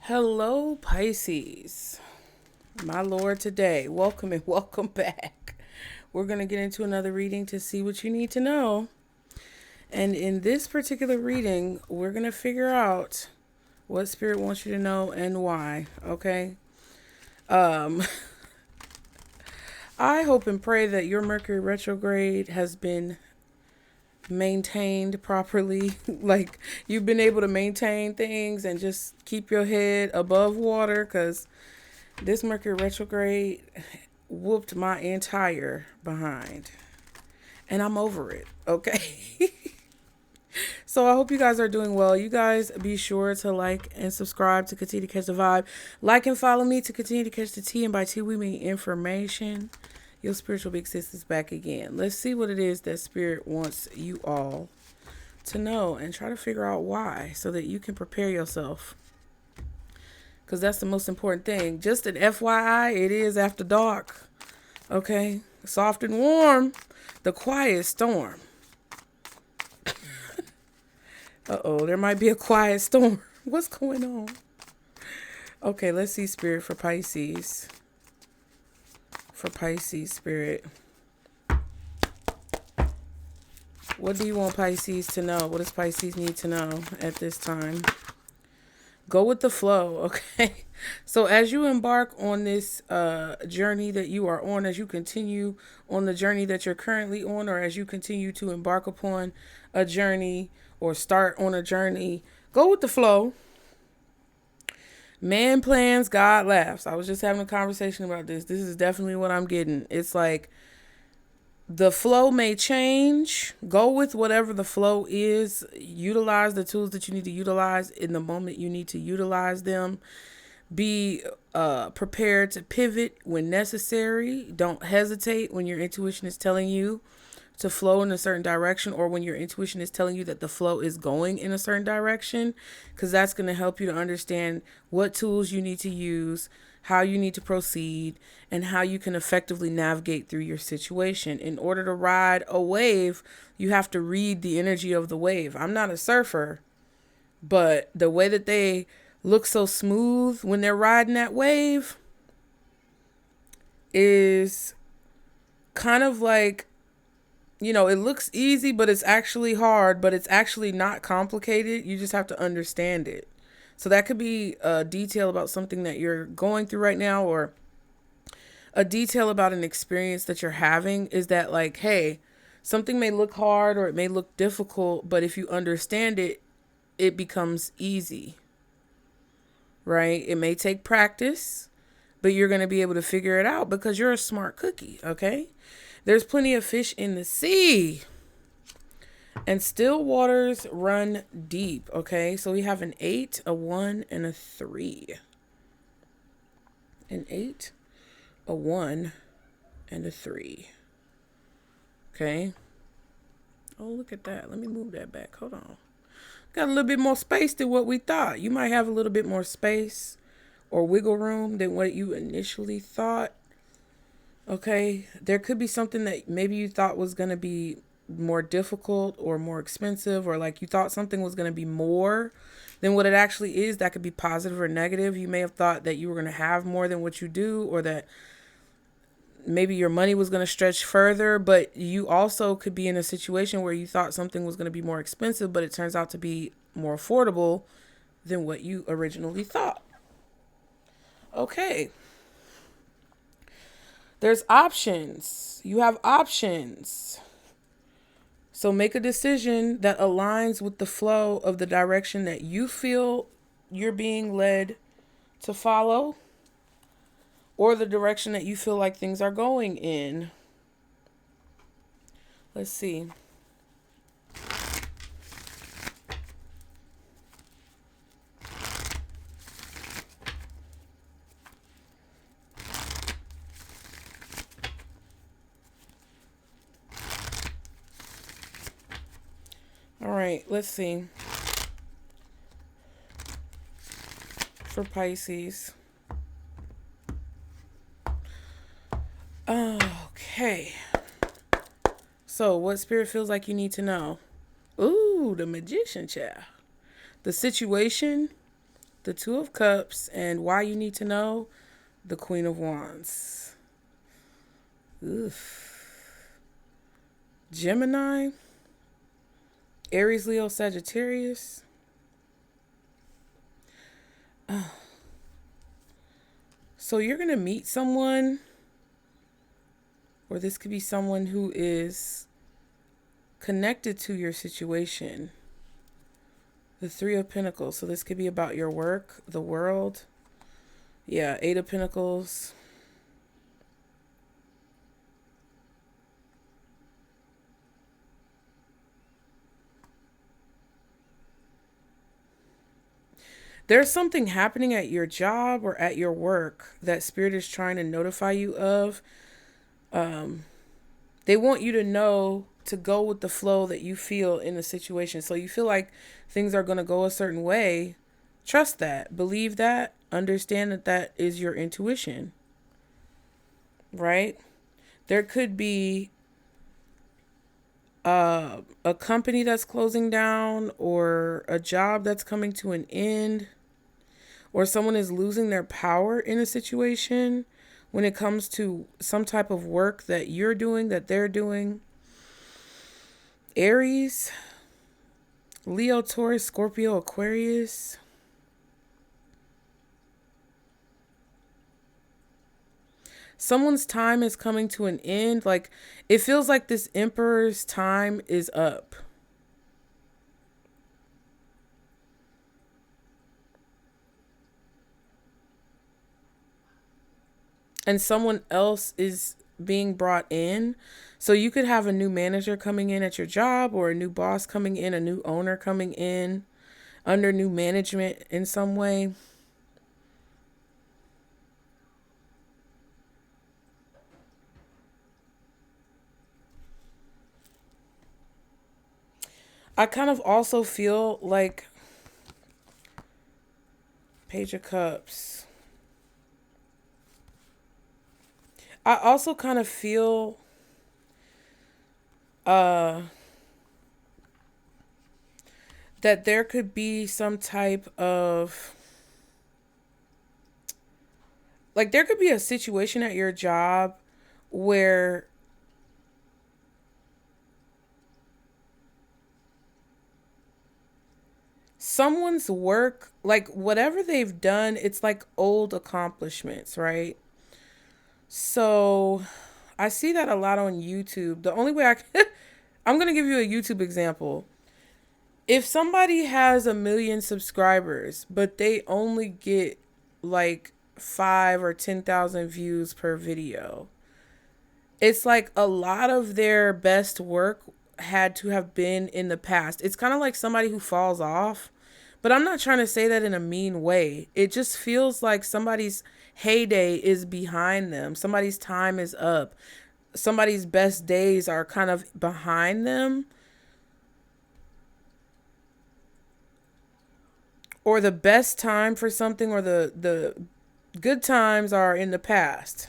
Hello, Pisces. My Lord, today. Welcome and welcome back. We're going to get into another reading to see what you need to know. And in this particular reading, we're going to figure out what Spirit wants you to know and why. Okay? I hope and pray that your Mercury retrograde has been maintained properly. Like you've been able to maintain things and just keep your head above water, because this Mercury retrograde whooped my entire behind and I'm over it. Okay. So I hope you guys are doing well. You guys be sure to like and subscribe to continue to catch the vibe. Like and follow me to continue to catch the tea. And by tea, we mean information. Your spiritual big sis is back again. Let's see what it is that Spirit wants you all to know and try to figure out why, so that you can prepare yourself. Because that's the most important thing. Just an FYI, it is after dark. Okay? Soft and warm. The quiet storm. Uh-oh, there might be a quiet storm. What's going on? Okay, let's see Spirit for Pisces. For Pisces, Spirit. What do you want Pisces to know? What does Pisces need to know at this time? Go with the flow, okay? So as you embark on this journey that you are on, as you continue on the journey that you're currently on, or as you continue to embark upon a journey or start on a journey, go with the flow. Man plans, God laughs. I was just having a conversation about this. This is definitely what I'm getting. It's like the flow may change. Go with whatever the flow is. Utilize the tools that you need to utilize in the moment you need to utilize them. Be prepared to pivot when necessary. Don't hesitate when your intuition is telling you to flow in a certain direction, or when your intuition is telling you that the flow is going in a certain direction, because that's going to help you to understand what tools you need to use, how you need to proceed, and how you can effectively navigate through your situation. In order to ride a wave, you have to read the energy of the wave. I'm not a surfer, but the way that they look so smooth when they're riding that wave is kind of like, you know, it looks easy, but it's actually hard, but it's actually not complicated. You just have to understand it. So that could be a detail about something that you're going through right now, or a detail about an experience that you're having, is that like, hey, something may look hard or it may look difficult, but if you understand it, it becomes easy, right? It may take practice, but you're going to be able to figure it out because you're a smart cookie, okay? There's plenty of fish in the sea, and still waters run deep, okay? So we have an 8, a 1, and a 3. An 8, a 1, and a 3. Okay? Oh, look at that. Let me move that back. Hold on. Got a little bit more space than what we thought. You might have a little bit more space or wiggle room than what you initially thought. Okay, there could be something that maybe you thought was going to be more difficult or more expensive, or like you thought something was going to be more than what it actually is. That could be positive or negative. You may have thought that you were going to have more than what you do, or that maybe your money was going to stretch further, but you also could be in a situation where you thought something was going to be more expensive, but it turns out to be more affordable than what you originally thought. Okay. There's options. You have options. So make a decision that aligns with the flow of the direction that you feel you're being led to follow, or the direction that you feel like things are going in. Let's see. All right, let's see. For Pisces. Okay. So what Spirit feels like you need to know? Ooh, the Magician child. The situation the Two of Cups, and why you need to know, the Queen of Wands. Oof. Gemini, Aries, Leo, Sagittarius. So you're going to meet someone, or this could be someone who is connected to your situation. The Three of Pentacles. So this could be about your work, the world. Yeah, Eight of Pentacles. There's something happening at your job or at your work that Spirit is trying to notify you of. They want you to know to go with the flow that you feel in the situation. So you feel like things are going to go a certain way. Trust that. Believe that. Understand that that is your intuition. Right? There could be a company that's closing down, or a job that's coming to an end, or someone is losing their power in a situation when it comes to some type of work that you're doing, that they're doing. Aries, Leo, Taurus, Scorpio, Aquarius. Someone's time is coming to an end. Like, it feels like this Emperor's time is up. And someone else is being brought in. So you could have a new manager coming in at your job, or a new boss coming in, a new owner coming in under new management in some way. I kind of also feel like Page of Cups. I also kind of feel that there could be some type of, like, there could be a situation at your job where someone's work, like whatever they've done, it's like old accomplishments, right? So I see that a lot on YouTube. The only way I'm going to give you a YouTube example. If somebody has 1 million subscribers, but they only get like 5 or 10,000 views per video, it's like a lot of their best work had to have been in the past. It's kind of like somebody who falls off, but I'm not trying to say that in a mean way. It just feels like somebody's heyday is behind them. Somebody's time is up. Somebody's best days are kind of behind them. Or the best time for something, or the good times are in the past.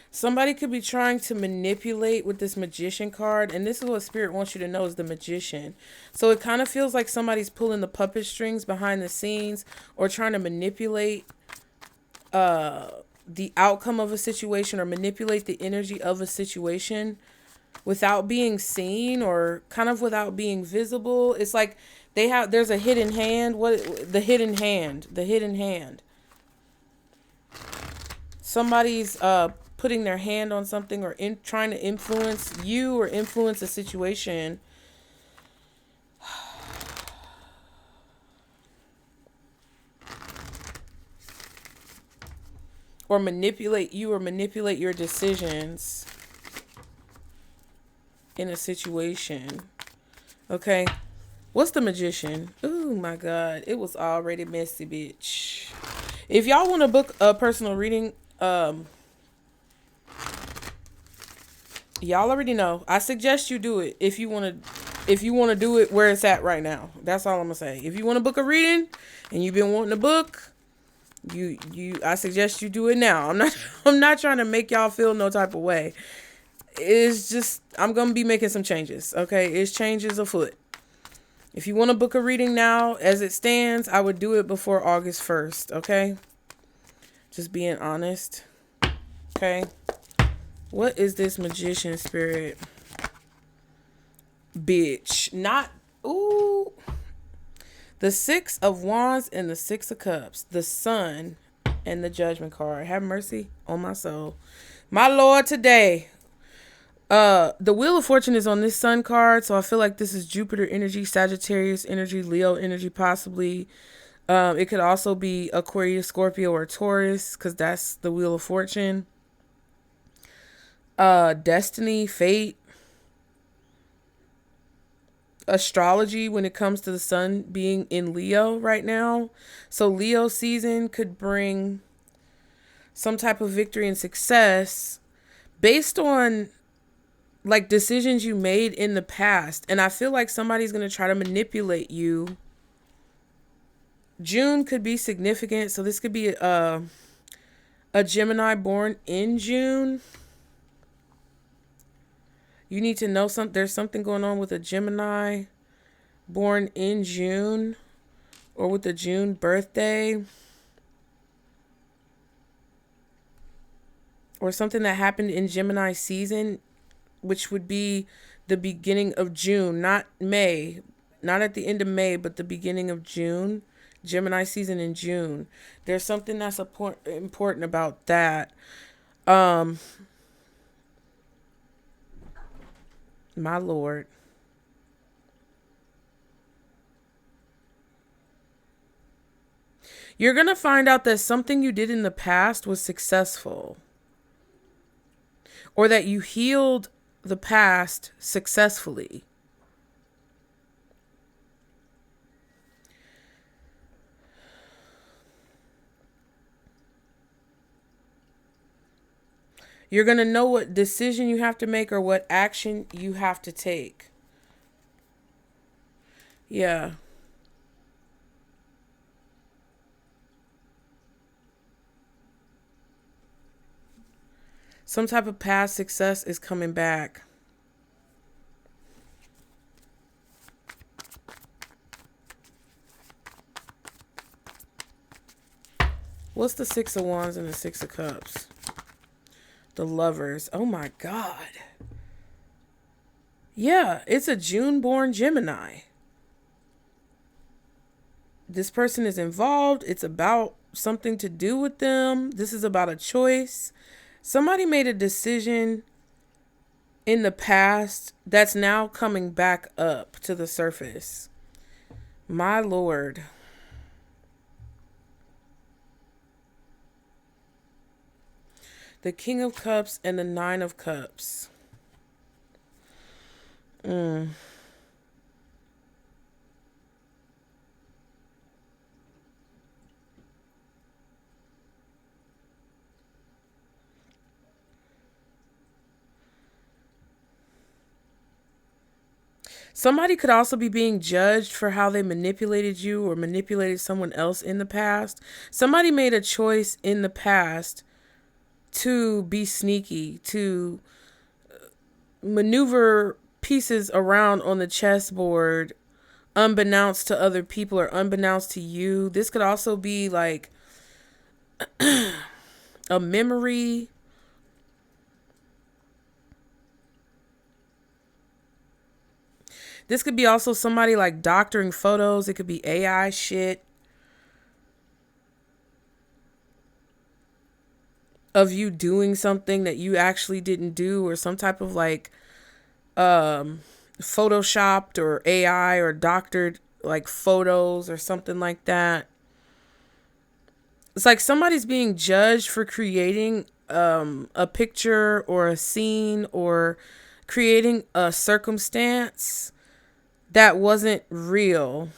Somebody could be trying to manipulate with this Magician card. And this is what Spirit wants you to know, is the Magician. So it kind of feels like somebody's pulling the puppet strings behind the scenes, or trying to manipulate the outcome of a situation, or manipulate the energy of a situation without being seen, or kind of without being visible. It's like there's a hidden hand. The hidden hand. Somebody's putting their hand on something, or trying to influence you, or influence a situation. Or manipulate you, or manipulate your decisions in a situation. Okay. What's the Magician? Oh my God. It was already messy, bitch. If y'all want to book a personal reading, y'all already know. I suggest you do it if you want to do it where it's at right now. That's all I'm going to say. If you want to book a reading and you've been wanting to book, I suggest you do it now. I'm not trying to make y'all feel no type of way. It's just, I'm going to be making some changes. Okay. It's changes afoot. If you want to book a reading now, as it stands, I would do it before August 1st. Okay. Just being honest. Okay. What is this Magician spirit? Bitch. Not, ooh. The Six of Wands and the Six of Cups. The Sun and the Judgment card. Have mercy on my soul. My Lord, today. The Wheel of Fortune is on this Sun card, so I feel like this is Jupiter energy, Sagittarius energy, Leo energy, possibly. It could also be Aquarius, Scorpio, or Taurus, because that's the Wheel of Fortune. Destiny, fate, astrology when it comes to the Sun being in Leo right now. So Leo season could bring some type of victory and success based on like decisions you made in the past. And I feel like somebody's going to try to manipulate you. June could be significant. So this could be a Gemini born in June. You need to know there's something going on with a Gemini born in June or with a June birthday. Or something that happened in Gemini season, which would be the beginning of June, not May, not at the end of May, but the beginning of June, Gemini season in June. There's something that's important about that. My Lord. You're going to find out that something you did in the past was successful. Or that you healed the past successfully. You're going to know what decision you have to make or what action you have to take. Yeah. Some type of past success is coming back. What's the Six of Wands and the Six of Cups? The Lovers. Oh my God. Yeah, it's a June-born Gemini. This person is involved. It's about something to do with them. This is about a choice. Somebody made a decision in the past that's now coming back up to the surface. My Lord. The King of Cups and the Nine of Cups. Somebody could also be being judged for how they manipulated you or manipulated someone else in the past. Somebody made a choice in the past to be sneaky, to maneuver pieces around on the chessboard unbeknownst to other people or unbeknownst to you. This could also be like a memory. This could be also somebody like doctoring photos. It could be AI shit of you doing something that you actually didn't do, or some type of like photoshopped or AI or doctored like photos or something like that. It's like somebody's being judged for creating a picture or a scene or creating a circumstance that wasn't real.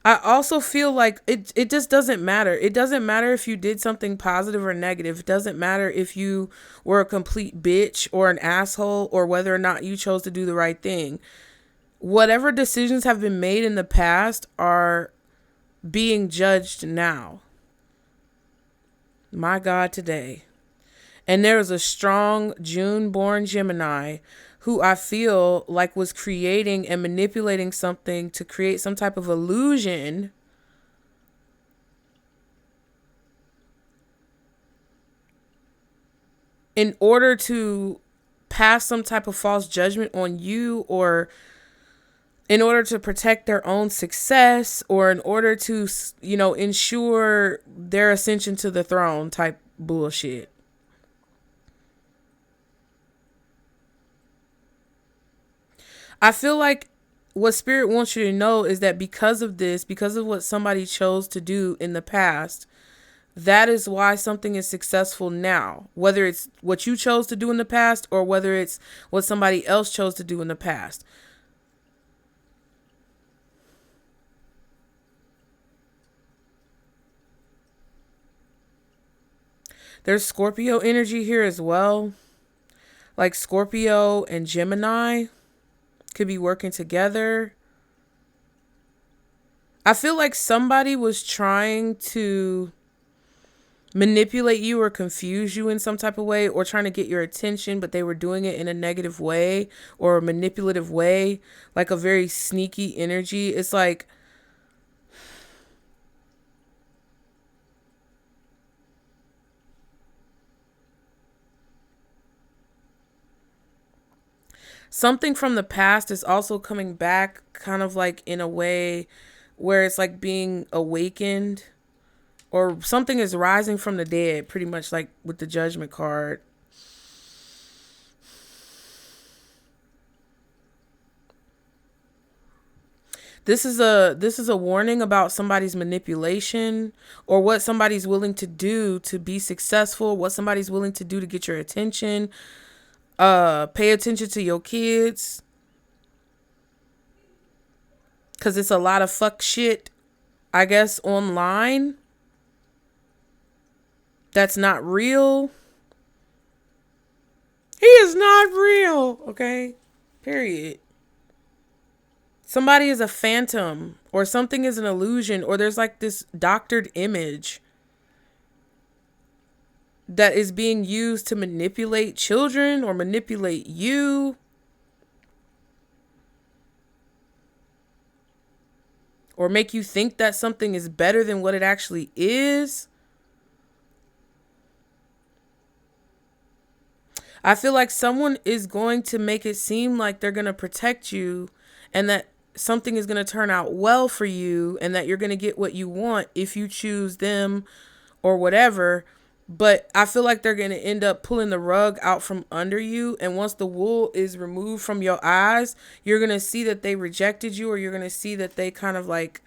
I also feel like it just doesn't matter. It doesn't matter if you did something positive or negative. It doesn't matter if you were a complete bitch or an asshole or whether or not you chose to do the right thing. Whatever decisions have been made in the past are being judged now. My God, today. And there is a strong June-born Gemini who I feel like was creating and manipulating something to create some type of illusion in order to pass some type of false judgment on you, or in order to protect their own success, or in order to, ensure their ascension to the throne type bullshit. I feel like what Spirit wants you to know is that because of this, because of what somebody chose to do in the past, that is why something is successful now. Whether it's what you chose to do in the past or whether it's what somebody else chose to do in the past. There's Scorpio energy here as well. Like Scorpio and Gemini could be working together. I feel like somebody was trying to manipulate you or confuse you in some type of way, or trying to get your attention, but they were doing it in a negative way or a manipulative way, like a very sneaky energy. It's like something from the past is also coming back, kind of like in a way where it's like being awakened, or something is rising from the dead, pretty much like with the Judgment card. This is a warning about somebody's manipulation, or what somebody's willing to do to be successful, what somebody's willing to do to get your attention. Pay attention to your kids, cuz it's a lot of fuck shit, I guess, online that's not real. He is not real, okay? Period. Somebody is a phantom, or something is an illusion, or there's like this doctored image that is being used to manipulate children or manipulate you. Or make you think that something is better than what it actually is. I feel like someone is going to make it seem like they're going to protect you, and that something is going to turn out well for you, and that you're going to get what you want if you choose them or whatever. But I feel like they're going to end up pulling the rug out from under you. And once the wool is removed from your eyes, you're going to see that they rejected you, or you're going to see that they kind of like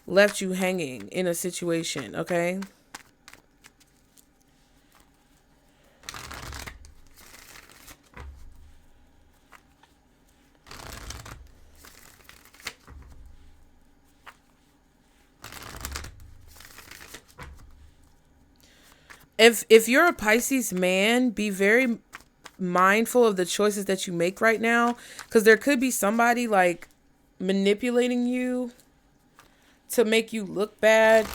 left you hanging in a situation, okay? If you're a Pisces man, be very mindful of the choices that you make right now, because there could be somebody like manipulating you to make you look bad.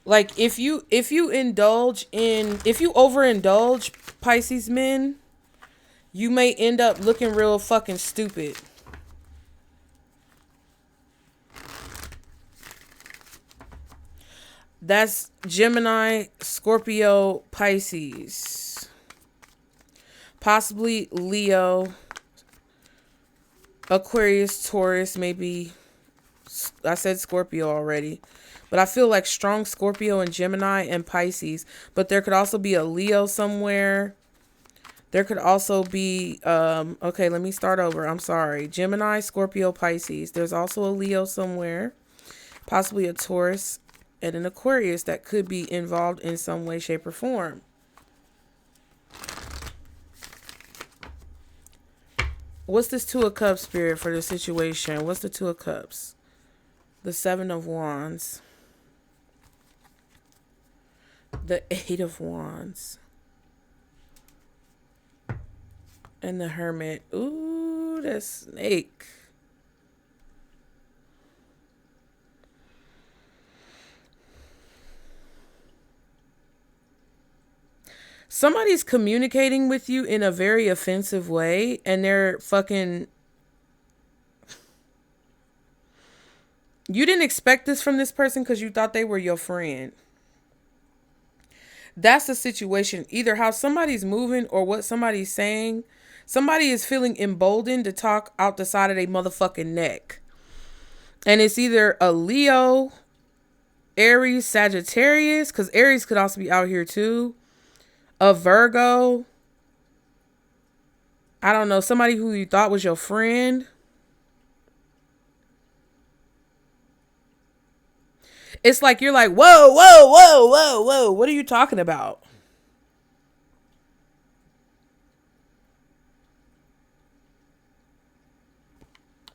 Like if you overindulge, Pisces men, you may end up looking real fucking stupid. That's Gemini, Scorpio, Pisces. Possibly Leo, Aquarius, Taurus, maybe. I said Scorpio already. But I feel like strong Scorpio and Gemini and Pisces. But there could also be a Leo somewhere. There could also be, okay, let me start over. I'm sorry. Gemini, Scorpio, Pisces. There's also a Leo somewhere. Possibly a Taurus and an Aquarius that could be involved in some way, shape, or form. What's this Two of Cups, Spirit, for the situation? What's the Two of Cups? The Seven of Wands. The Eight of Wands. And the Hermit. Ooh, the Snake. Somebody's communicating with you in a very offensive way, and they're fucking... You didn't expect this from this person because you thought they were your friend. That's the situation. Either how somebody's moving or what somebody's saying. Somebody is feeling emboldened to talk out the side of their motherfucking neck. And it's either a Leo, Aries, Sagittarius, because Aries could also be out here too. A Virgo. I don't know, somebody who you thought was your friend. It's like you're like, whoa, whoa, whoa, whoa, whoa. What are you talking about?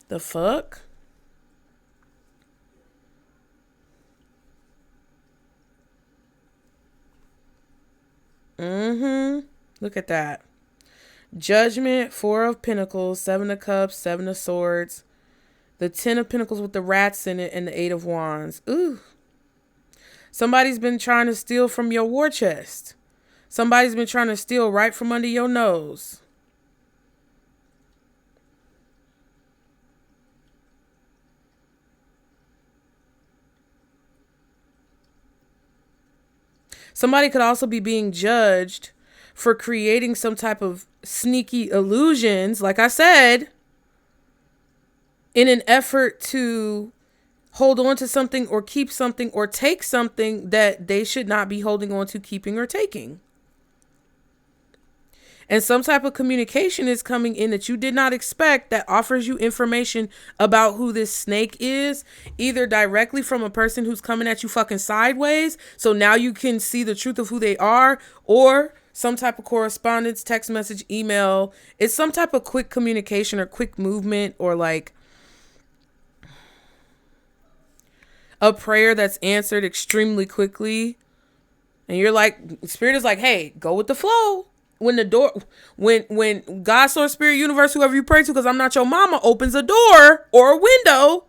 The fuck? Look at that. Judgment, Four of Pentacles, Seven of Cups, Seven of Swords. The Ten of Pentacles with the rats in it, and the Eight of Wands. Ooh. Somebody's been trying to steal from your war chest. Somebody's been trying to steal right from under your nose. Somebody could also be being judged for creating some type of sneaky illusions, like I said, in an effort to hold on to something or keep something or take something that they should not be holding on to, keeping, or taking. And some type of communication is coming in that you did not expect that offers you information about who this snake is, either directly from a person who's coming at you fucking sideways, so now you can see the truth of who they are, or some type of correspondence, text message, email. It's some type of quick communication or quick movement, or like a prayer that's answered extremely quickly. And you're like, Spirit is like, hey, go with the flow. When God, Source, Spirit, Universe, whoever you pray to, because I'm not your mama, opens a door or a window,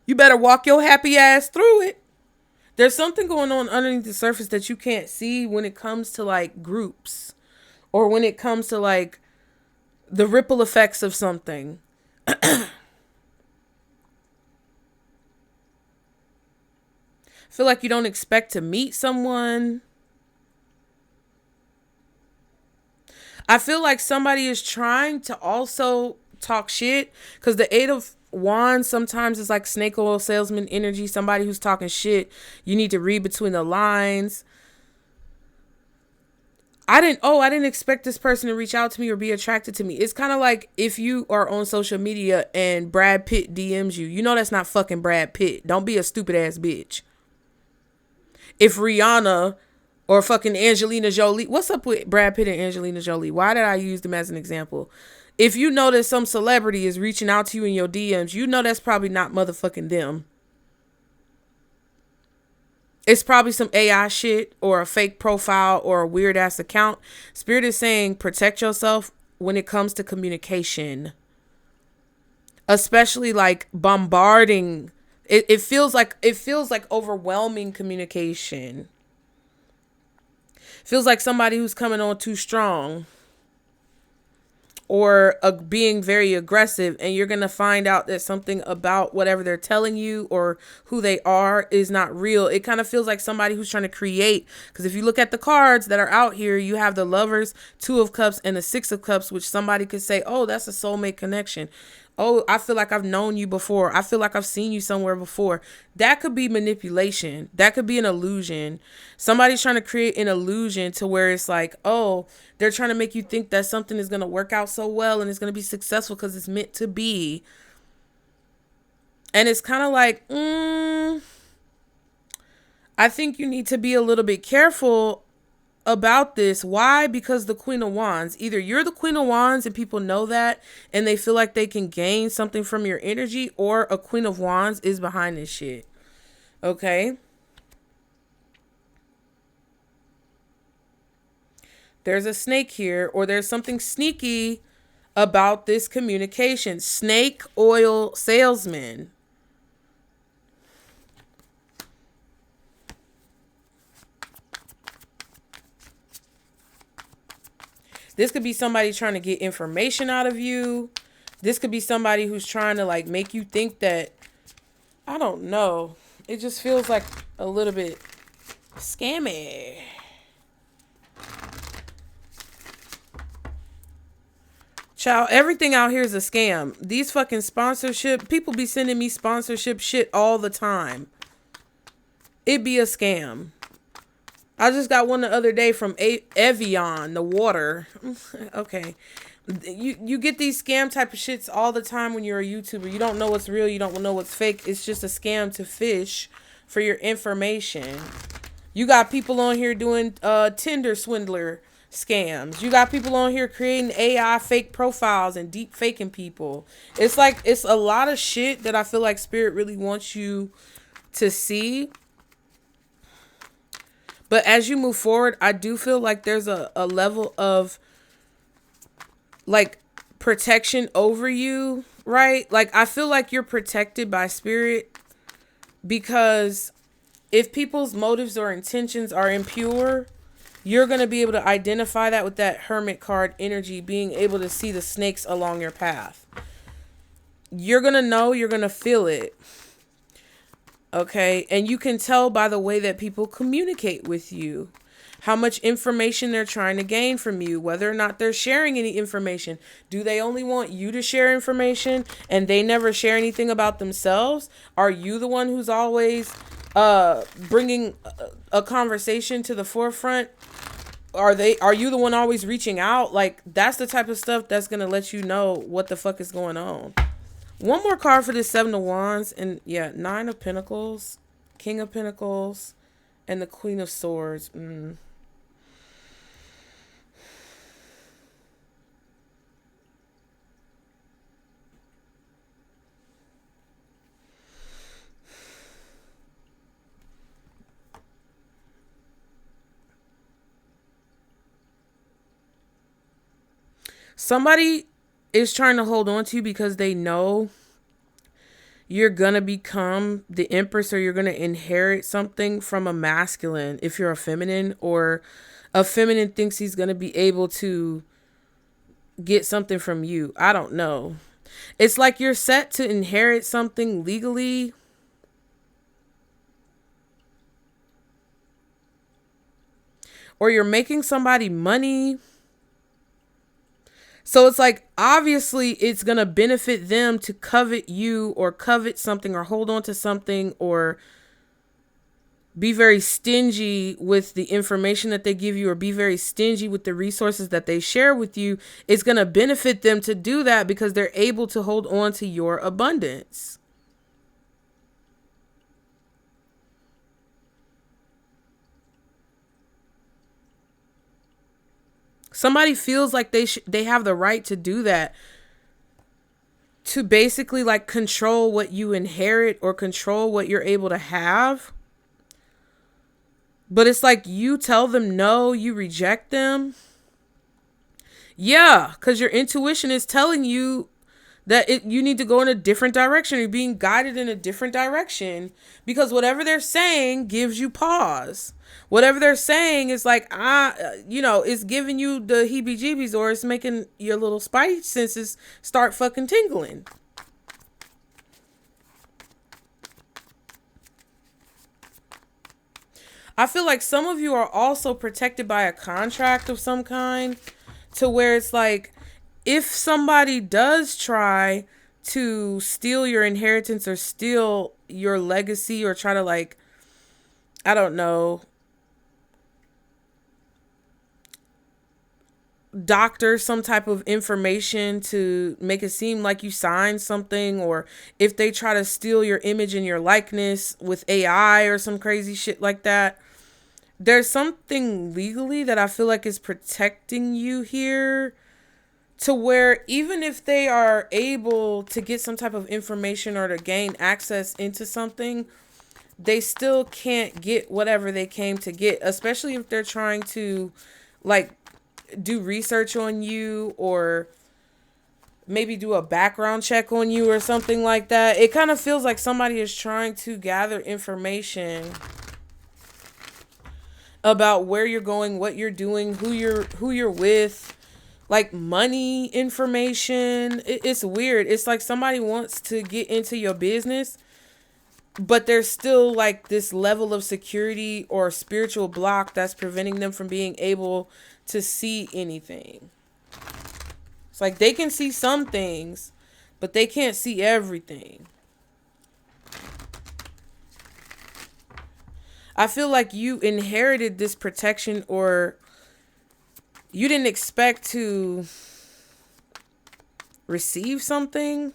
you better walk your happy ass through it. There's something going on underneath the surface that you can't see when it comes to like groups, or when it comes to like the ripple effects of something. Feel like you don't expect to meet someone. I feel like somebody is trying to also talk shit, because the Eight of Wands sometimes is like snake oil salesman energy. Somebody who's talking shit. You need to read between the lines. I didn't expect this person to reach out to me or be attracted to me. It's kind of like if you are on social media and Brad Pitt DMs you. You know that's not fucking Brad Pitt. Don't be a stupid ass bitch. If Rihanna or fucking Angelina Jolie, what's up with Brad Pitt and Angelina Jolie? Why did I use them as an example? If you know that some celebrity is reaching out to you in your DMs, you know that's probably not motherfucking them. It's probably some AI shit or a fake profile or a weird ass account. Spirit is saying protect yourself when it comes to communication. Especially like bombarding. It feels like overwhelming communication. Feels like somebody who's coming on too strong, or being very aggressive, and you're going to find out that something about whatever they're telling you or who they are is not real. It kind of feels like somebody who's trying to create, because if you look at the cards that are out here, you have the Lovers, Two of Cups, and the Six of Cups, which somebody could say, oh, that's a soulmate connection. Oh, I feel like I've known you before. I feel like I've seen you somewhere before. That could be manipulation. That could be an illusion. Somebody's trying to create an illusion to where it's like, oh, they're trying to make you think that something is going to work out so well and it's going to be successful because it's meant to be. And it's kind of like, I think you need to be a little bit careful about this. Why? Because the Queen of Wands, either you're the Queen of Wands and people know that and they feel like they can gain something from your energy, or a Queen of Wands is behind this shit. Okay? There's a snake here, or there's something sneaky about this communication. Snake oil salesman. This could be somebody trying to get information out of you. This could be somebody who's trying to like make you think that, I don't know. It just feels like a little bit scammy. Child, everything out here is a scam. These fucking sponsorship, people be sending me sponsorship shit all the time. It be a scam. I just got one the other day from Evian, the water. Okay. You get these scam type of shits all the time when you're a YouTuber. You don't know what's real. You don't know what's fake. It's just a scam to fish for your information. You got people on here doing Tinder swindler scams. You got people on here creating AI fake profiles and deep faking people. It's like, it's a lot of shit that I feel like Spirit really wants you to see. But as you move forward, I do feel like there's a level of like protection over you, right? Like I feel like you're protected by Spirit, because if people's motives or intentions are impure, you're going to be able to identify that with that Hermit card energy, being able to see the snakes along your path. You're going to know, you're going to feel it. Okay, and you can tell by the way that people communicate with you, how much information they're trying to gain from you, whether or not they're sharing any information. Do they only want you to share information and they never share anything about themselves? Are you the one who's always bringing a conversation to the forefront? Are you the one always reaching out? Like, that's the type of stuff that's going to let you know what the fuck is going on. One more card for this Seven of Wands, and yeah, Nine of Pentacles, King of Pentacles, and the Queen of Swords. Somebody is trying to hold on to you because they know you're gonna become the Empress, or you're gonna inherit something from a masculine if you're a feminine, or a feminine thinks he's gonna be able to get something from you. I don't know. It's like you're set to inherit something legally. Or you're making somebody money. So it's like, obviously it's going to benefit them to covet you, or covet something, or hold on to something, or be very stingy with the information that they give you, or be very stingy with the resources that they share with you. It's going to benefit them to do that because they're able to hold on to your abundance. Somebody feels like they have the right to do that, to basically like control what you inherit or control what you're able to have. But it's like you tell them no, you reject them. Yeah, because your intuition is telling you that you need to go in a different direction. You're being guided in a different direction, because whatever they're saying gives you pause. Whatever they're saying is like, it's giving you the heebie-jeebies, or it's making your little spidey senses start fucking tingling. I feel like some of you are also protected by a contract of some kind, to where it's like, if somebody does try to steal your inheritance, or steal your legacy, or try to like, I don't know, doctor some type of information to make it seem like you signed something, or if they try to steal your image and your likeness with AI or some crazy shit like that, there's something legally that I feel like is protecting you here, to where even if they are able to get some type of information or to gain access into something, they still can't get whatever they came to get, especially if they're trying to like do research on you or maybe do a background check on you or something like that. It kind of feels like somebody is trying to gather information about where you're going, what you're doing, who you're with, like money information. It's weird. It's like somebody wants to get into your business, but there's still like this level of security or spiritual block that's preventing them from being able to see anything. It's like they can see some things, but they can't see everything. I feel like you inherited this protection, or you didn't expect to receive something.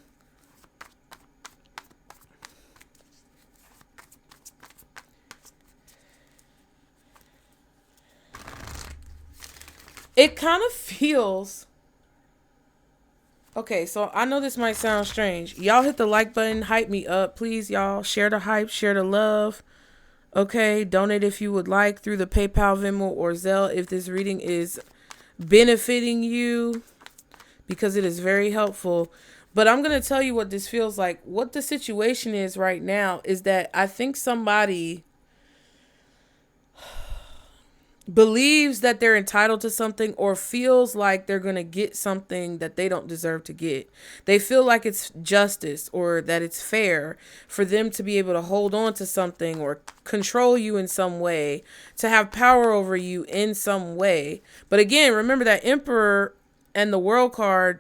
It kind of feels... Okay, so I know this might sound strange. Y'all hit the like button, hype me up. Please, y'all, share the hype, share the love. Okay, donate if you would like through the PayPal, Venmo, or Zelle if this reading is benefiting you, because it is very helpful. But I'm going to tell you what this feels like. What the situation is right now is that I think somebody believes that they're entitled to something, or feels like they're going to get something that they don't deserve to get. They feel like it's justice or that it's fair for them to be able to hold on to something or control you in some way, to have power over you in some way. But again, remember that Emperor and the World card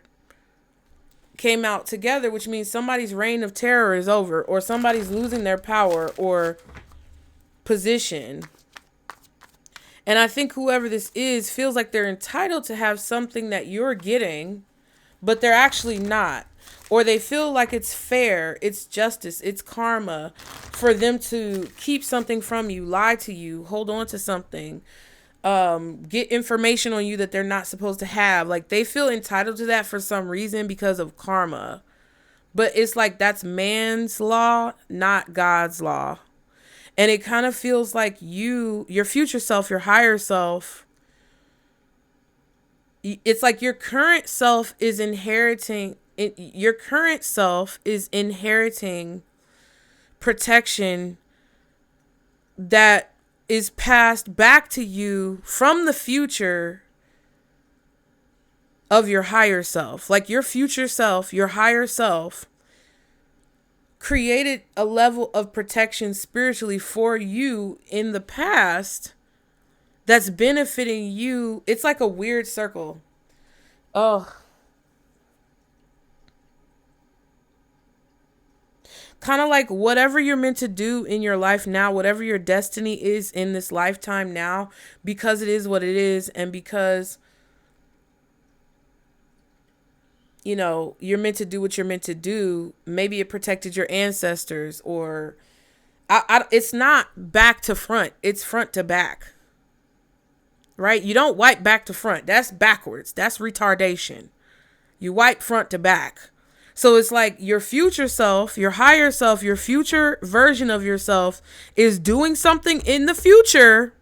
came out together, which means somebody's reign of terror is over, or somebody's losing their power or position. And I think whoever this is feels like they're entitled to have something that you're getting, but they're actually not. Or they feel like it's fair, it's justice, it's karma for them to keep something from you, lie to you, hold on to something, get information on you that they're not supposed to have. Like they feel entitled to that for some reason because of karma. But it's like that's man's law, not God's law. And it kind of feels like your future self, your higher self, it's like your current self is inheriting protection that is passed back to you from the future of your higher self. Like your future self, your higher self, created a level of protection spiritually for you in the past that's benefiting you. It's like a weird circle. Oh. Kind of like whatever you're meant to do in your life now, whatever your destiny is in this lifetime now, because it is what it is, and because you know, you're meant to do what you're meant to do. Maybe it protected your ancestors, or it's not back to front. It's front to back, right? You don't wipe back to front. That's backwards. That's retardation. You wipe front to back. So it's like your future self, your higher self, your future version of yourself is doing something in the future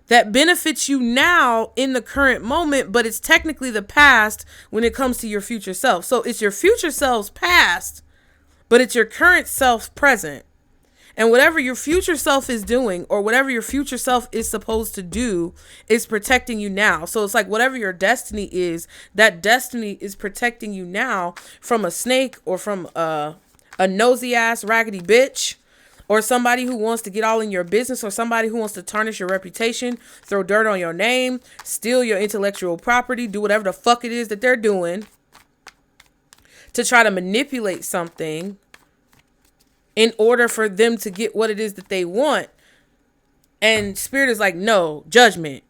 that benefits you now in the current moment, but it's technically the past when it comes to your future self. So it's your future self's past, but it's your current self present. And whatever your future self is doing, or whatever your future self is supposed to do, is protecting you now. So it's like whatever your destiny is, that destiny is protecting you now from a snake, or from a nosy ass raggedy bitch, or somebody who wants to get all in your business, or somebody who wants to tarnish your reputation, throw dirt on your name, steal your intellectual property, do whatever the fuck it is that they're doing to try to manipulate something in order for them to get what it is that they want. And Spirit is like, no, judgment.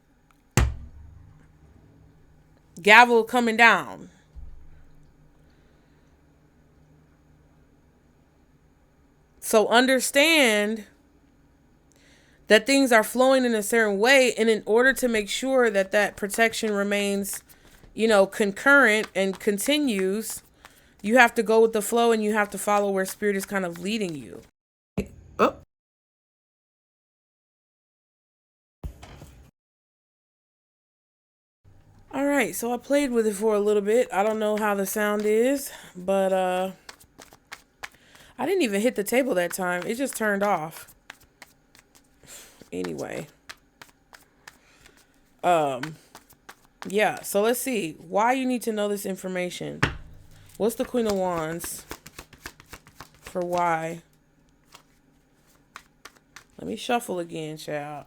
Gavel coming down. So understand that things are flowing in a certain way. And in order to make sure that that protection remains, concurrent and continues, you have to go with the flow and you have to follow where spirit is kind of leading you. Oh. All right, so I played with it for a little bit. I don't know how the sound is, but I didn't even hit the table that time. It just turned off. Anyway. Yeah, so let's see why you need to know this information. What's the Queen of Wands for why? Let me shuffle again, child.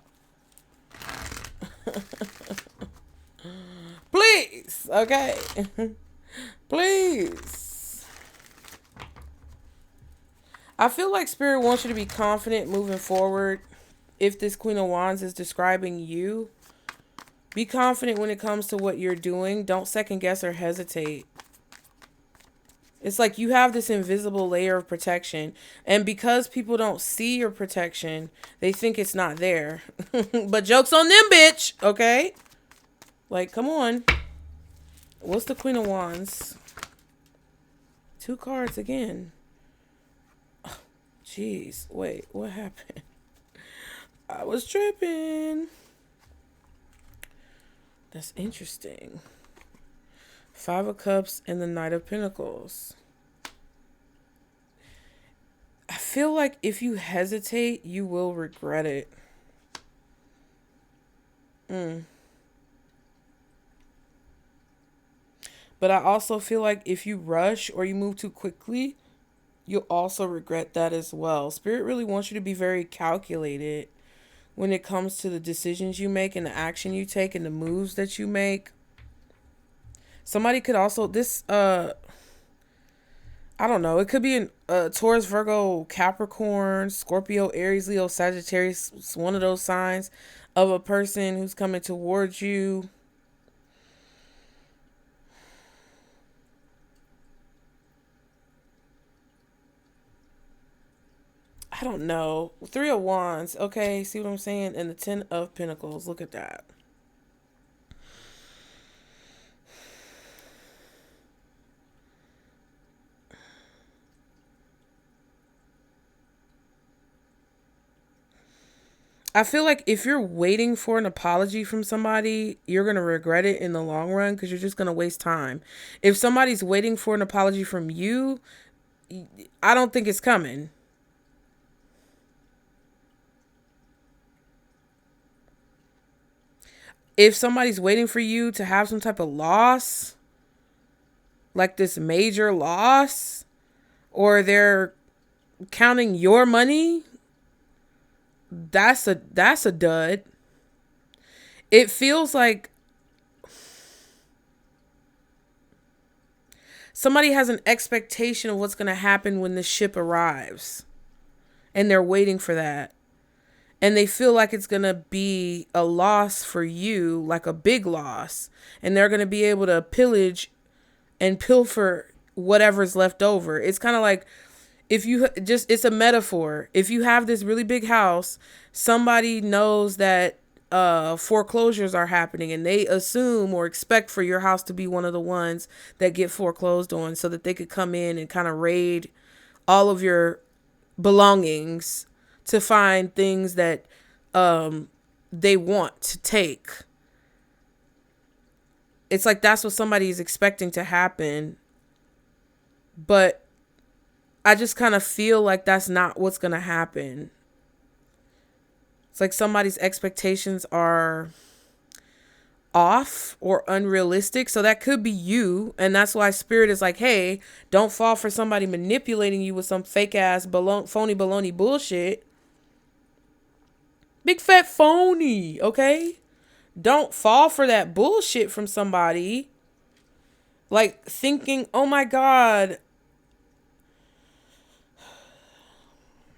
Please, okay? Please. I feel like Spirit wants you to be confident moving forward. If this Queen of Wands is describing you, be confident when it comes to what you're doing. Don't second guess or hesitate. It's like you have this invisible layer of protection. And because people don't see your protection, they think it's not there. But joke's on them, bitch. Okay? Like, come on. What's the Queen of Wands? 2 cards again. Jeez. Wait, what happened? I was tripping. That's interesting. 5 of Cups and the Knight of Pentacles. I feel like if you hesitate, you will regret it. But I also feel like if you rush or you move too quickly, you'll also regret that as well. Spirit really wants you to be very calculated when it comes to the decisions you make and the action you take and the moves that you make. Somebody could also, I don't know, it could be a Taurus, Virgo, Capricorn, Scorpio, Aries, Leo, Sagittarius. It's one of those signs of a person who's coming towards you. I don't know. 3 of Wands. Okay, see what I'm saying? And the 10 of Pentacles. Look at that. I feel like if you're waiting for an apology from somebody, you're going to regret it in the long run because you're just going to waste time. If somebody's waiting for an apology from you, I don't think it's coming. If somebody's waiting for you to have some type of loss, like this major loss, or they're counting your money, that's a dud. It feels like somebody has an expectation of what's going to happen when the ship arrives, and they're waiting for that. And they feel like it's going to be a loss for you, like a big loss. And they're going to be able to pillage and pilfer whatever's left over. It's kind of like it's a metaphor. If you have this really big house, somebody knows that foreclosures are happening and they assume or expect for your house to be one of the ones that get foreclosed on so that they could come in and kind of raid all of your belongings to find things that they want to take. It's like that's what somebody is expecting to happen. But I just kind of feel like that's not what's going to happen. It's like somebody's expectations are off or unrealistic. So that could be you. And that's why Spirit is like, hey, don't fall for somebody manipulating you with some fake ass phony baloney bullshit. Big fat phony, okay? Don't fall for that bullshit from somebody. Like thinking, oh my God,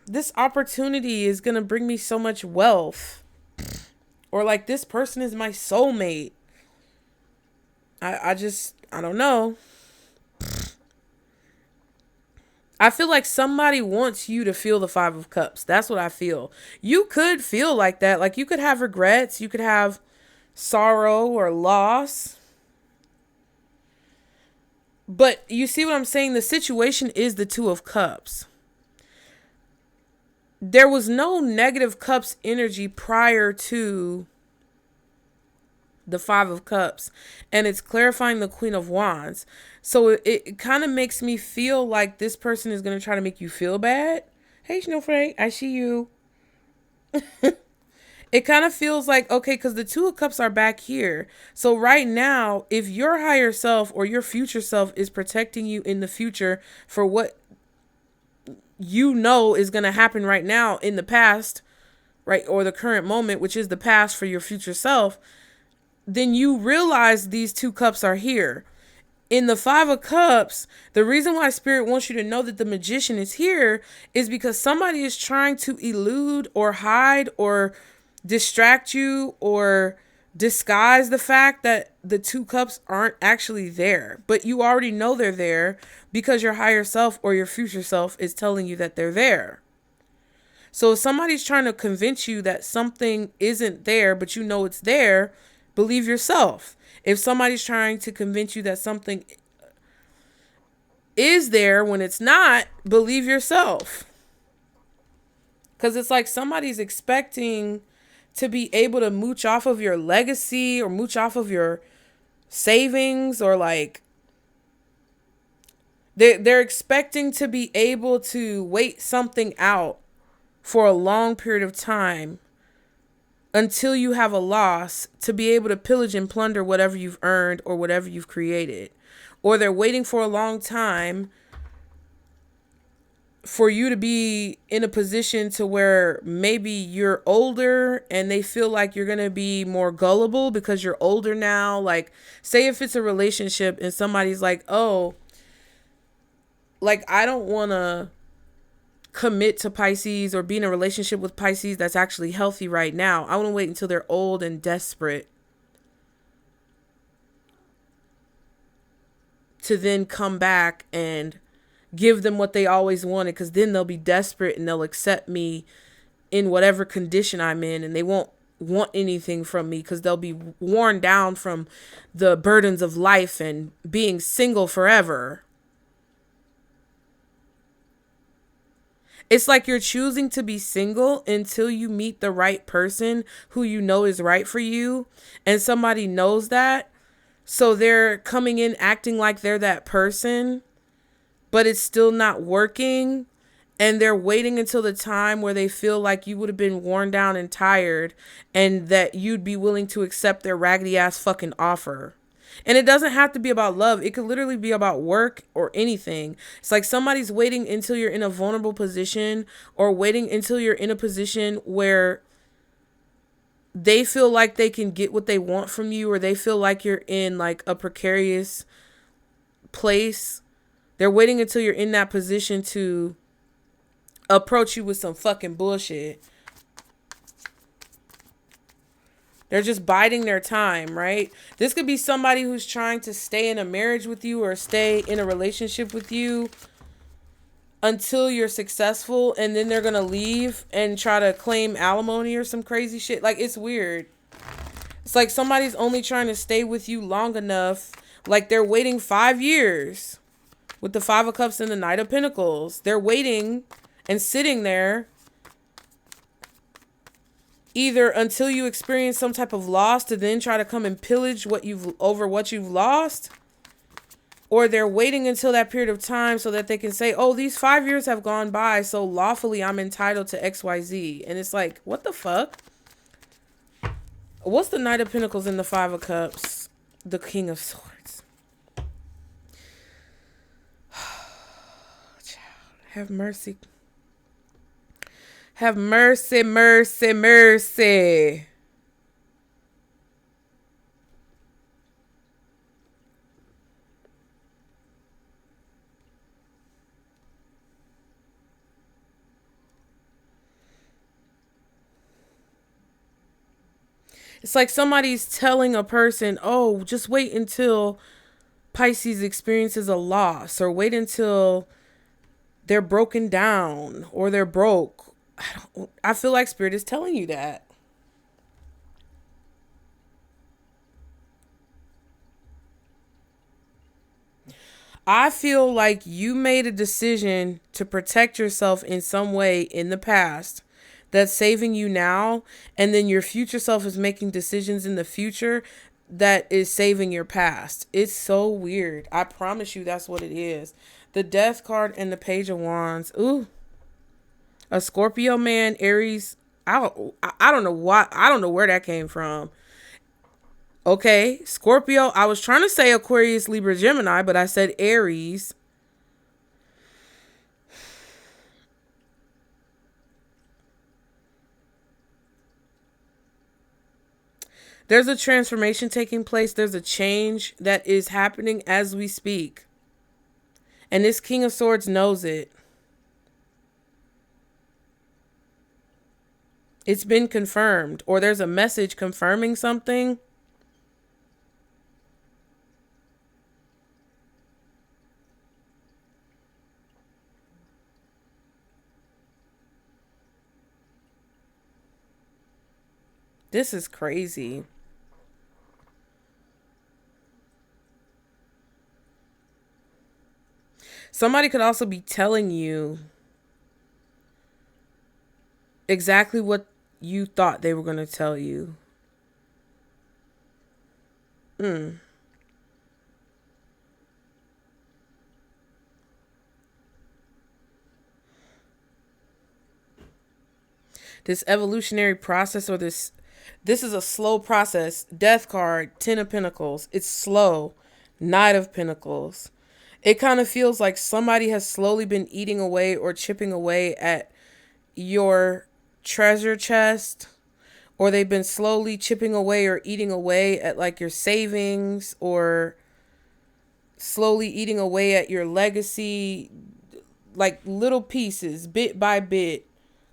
this opportunity is going to bring me so much wealth. Or like this person is my soulmate. I don't know. I feel like somebody wants you to feel the Five of Cups. That's what I feel. You could feel like that. Like, you could have regrets. You could have sorrow or loss. But you see what I'm saying? The situation is the Two of Cups. There was no negative cups energy prior to the Five of Cups, and it's clarifying the Queen of Wands. So it kind of makes me feel like this person is going to try to make you feel bad. Hey, Snowflake, I see you. It kind of feels like, okay, because the Two of Cups are back here. So right now, if your higher self or your future self is protecting you in the future for what you know is going to happen right now in the past, right, or the current moment, which is the past for your future self, then you realize these two cups are here. In the Five of Cups, the reason why Spirit wants you to know that the Magician is here is because somebody is trying to elude or hide or distract you or disguise the fact that the two cups aren't actually there. But you already know they're there because your higher self or your future self is telling you that they're there. So if somebody's trying to convince you that something isn't there, but you know it's there, believe yourself. If somebody's trying to convince you that something is there when it's not, believe yourself. Because it's like somebody's expecting to be able to mooch off of your legacy or mooch off of your savings, or like they're expecting to be able to wait something out for a long period of time until you have a loss to be able to pillage and plunder whatever you've earned or whatever you've created. Or they're waiting for a long time for you to be in a position to where maybe you're older and they feel like you're going to be more gullible because you're older now. Like, say if it's a relationship and somebody's like, oh, like, I don't want to commit to Pisces or be in a relationship with Pisces that's actually healthy right now. I want to wait until they're old and desperate to then come back and give them what they always wanted, because then they'll be desperate and they'll accept me in whatever condition I'm in, and they won't want anything from me because they'll be worn down from the burdens of life and being single forever. It's like you're choosing to be single until you meet the right person who you know is right for you, and somebody knows that. So they're coming in acting like they're that person, but it's still not working. And they're waiting until the time where they feel like you would have been worn down and tired and that you'd be willing to accept their raggedy ass fucking offer. And it doesn't have to be about love. It could literally be about work or anything. It's like somebody's waiting until you're in a vulnerable position, or waiting until you're in a position where they feel like they can get what they want from you, or they feel like you're in like a precarious place. They're waiting until you're in that position to approach you with some fucking bullshit. They're just biding their time, right? This could be somebody who's trying to stay in a marriage with you or stay in a relationship with you until you're successful, and then they're going to leave and try to claim alimony or some crazy shit. Like, it's weird. It's like somebody's only trying to stay with you long enough. Like, they're waiting 5 years with the Five of Cups and the Knight of Pentacles. They're waiting and sitting there either until you experience some type of loss to then try to come and pillage what you've lost, or they're waiting until that period of time so that they can say, oh, these 5 years have gone by, so lawfully I'm entitled to XYZ. And it's like, what the fuck? What's the Knight of Pentacles and the Five of Cups? The King of Swords. Have mercy. Have mercy, mercy, mercy. It's like somebody's telling a person, oh, just wait until Pisces experiences a loss, or wait until they're broken down or they're broke. I feel like Spirit is telling you that. I feel like you made a decision to protect yourself in some way in the past that's saving you now, and then your future self is making decisions in the future that is saving your past. It's so weird. I promise you that's what it is. The Death card and the Page of Wands. Ooh. A Scorpio man, Aries. I don't know why. I don't know where that came from. Okay, Scorpio. I was trying to say Aquarius, Libra, Gemini, but I said Aries. There's a transformation taking place. There's a change that is happening as we speak. And this King of Swords knows it. It's been confirmed, or there's a message confirming something. This is crazy. Somebody could also be telling you exactly what you thought they were going to tell you. This evolutionary process, or this is a slow process. Death card, 10 of Pentacles. It's slow. Knight of Pentacles. It kind of feels like somebody has slowly been eating away or chipping away at your treasure chest, or they've been slowly chipping away or eating away at like your savings, or slowly eating away at your legacy, like little pieces, bit by bit,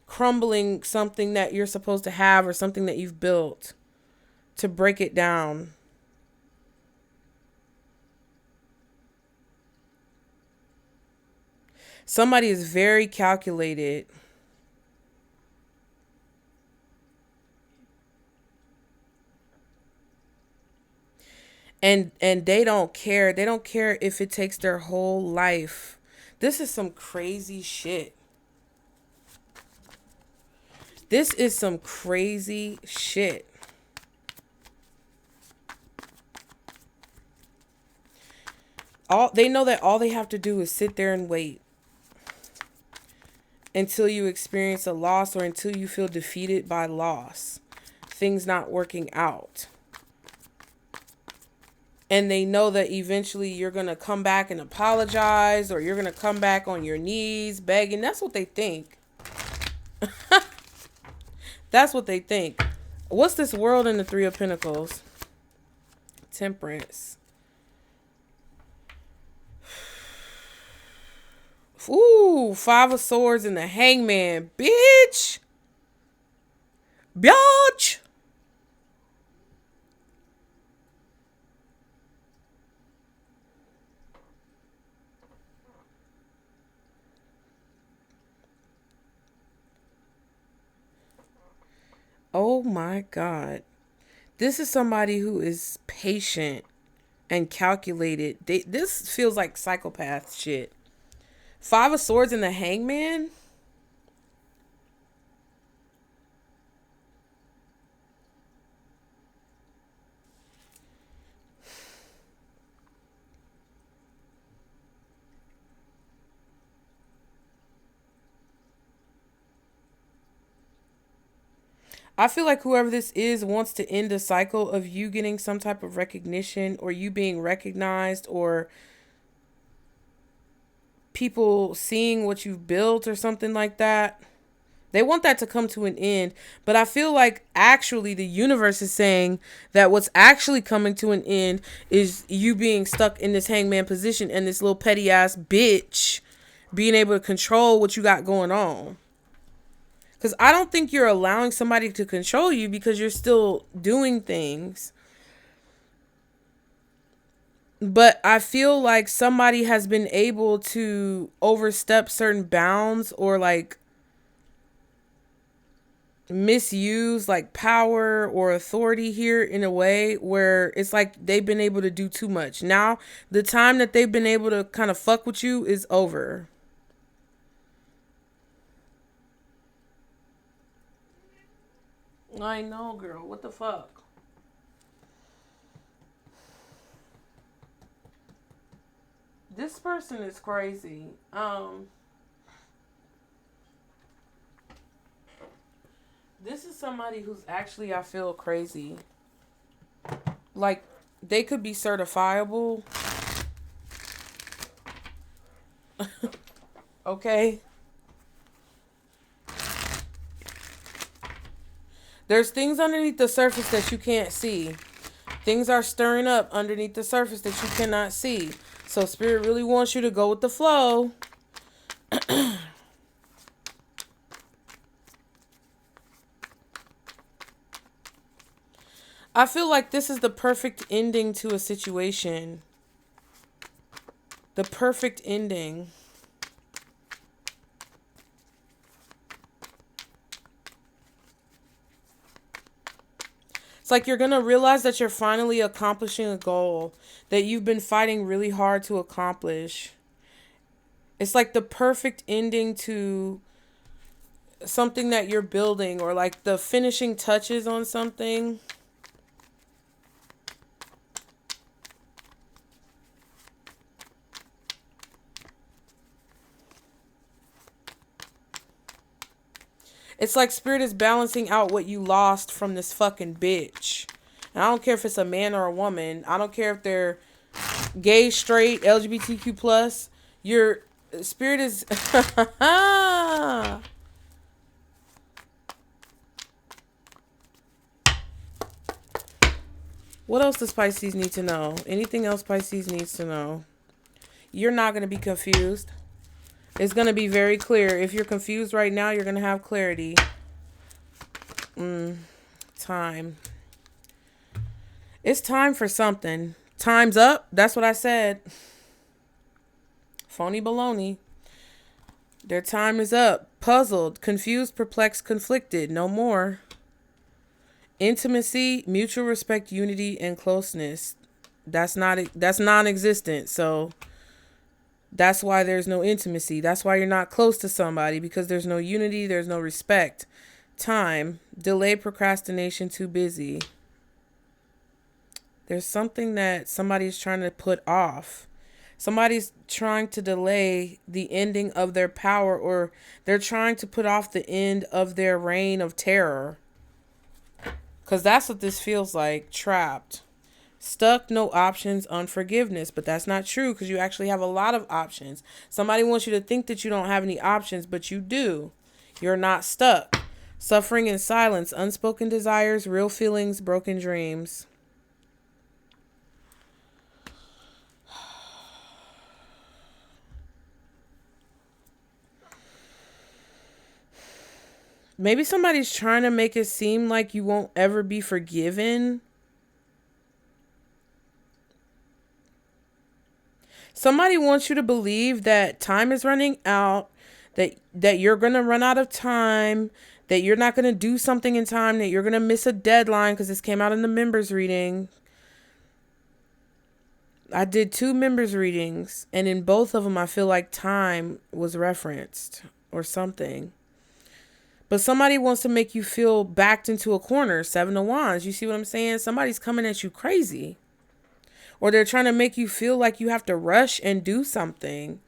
crumbling something that you're supposed to have or something that you've built to break it down. Somebody is very calculated. And they don't care. They don't care if it takes their whole life. This is some crazy shit. This is some crazy shit. They know that all they have to do is sit there and wait until you experience a loss, or until you feel defeated by loss, things not working out. And they know that eventually you're going to come back and apologize, or you're going to come back on your knees begging. That's what they think. That's what they think. What's this World and the Three of Pentacles? Temperance. Ooh, Five of Swords and the Hangman. Bitch. Biatch. Oh my God. This is somebody who is patient and calculated. This feels like psychopath shit. Five of Swords and the Hangman. I feel like whoever this is wants to end a cycle of you getting some type of recognition, or you being recognized, or people seeing what you've built or something like that. They want that to come to an end. But I feel like actually the universe is saying that what's actually coming to an end is you being stuck in this hangman position, and this little petty ass bitch being able to control what you got going on. Because I don't think you're allowing somebody to control you, because you're still doing things. But I feel like somebody has been able to overstep certain bounds or like misuse like power or authority here in a way where it's like they've been able to do too much. Now, the time that they've been able to kind of fuck with you is over. I know, girl. What the fuck? This person is crazy. This is somebody who's actually, I feel, crazy. Like, they could be certifiable. Okay? There's things underneath the surface that you can't see. Things are stirring up underneath the surface that you cannot see. So Spirit really wants you to go with the flow. I feel like this is the perfect ending to a situation. The perfect ending. It's like you're going to realize that you're finally accomplishing a goal that you've been fighting really hard to accomplish. It's like the perfect ending to something that you're building, or like the finishing touches on something. It's like Spirit is balancing out what you lost from this fucking bitch. And I don't care if it's a man or a woman. I don't care if they're gay, straight, LGBTQ plus. Your Spirit is... What else does Pisces need to know? Anything else Pisces needs to know? You're not going to be confused. It's going to be very clear. If you're confused right now, you're going to have clarity. Time. It's time for something. Time's up. That's what I said. Phony baloney. Their time is up. Puzzled, confused, perplexed, conflicted. No more. Intimacy, mutual respect, unity, and closeness. That's non-existent. So that's why there's no intimacy. That's why you're not close to somebody, because there's no unity, there's no respect. Time, delay, procrastination, too busy. There's something that somebody's trying to put off. Somebody's trying to delay the ending of their power, or they're trying to put off the end of their reign of terror. Because that's what this feels like. Trapped. Stuck, no options, unforgiveness. But that's not true, because you actually have a lot of options. Somebody wants you to think that you don't have any options, but you do. You're not stuck. Suffering in silence, unspoken desires, real feelings, broken dreams. Maybe somebody's trying to make it seem like you won't ever be forgiven. Somebody wants you to believe that time is running out, that you're going to run out of time, that you're not going to do something in time, that you're going to miss a deadline, because this came out in the members reading. I did 2 members readings, and in both of them I feel like time was referenced or something. But somebody wants to make you feel backed into a corner. 7 of Wands. You see what I'm saying? Somebody's coming at you crazy. Or they're trying to make you feel like you have to rush and do something.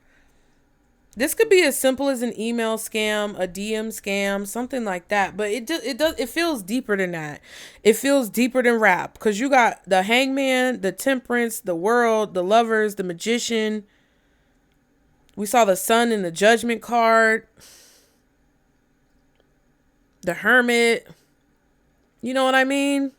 This could be as simple as an email scam, a DM scam, something like that. But it feels deeper than that. It feels deeper than rap. Because you got the Hangman, the Temperance, the World, the Lovers, the Magician. We saw the Sun in the Judgment card. The Hermit. You know what I mean?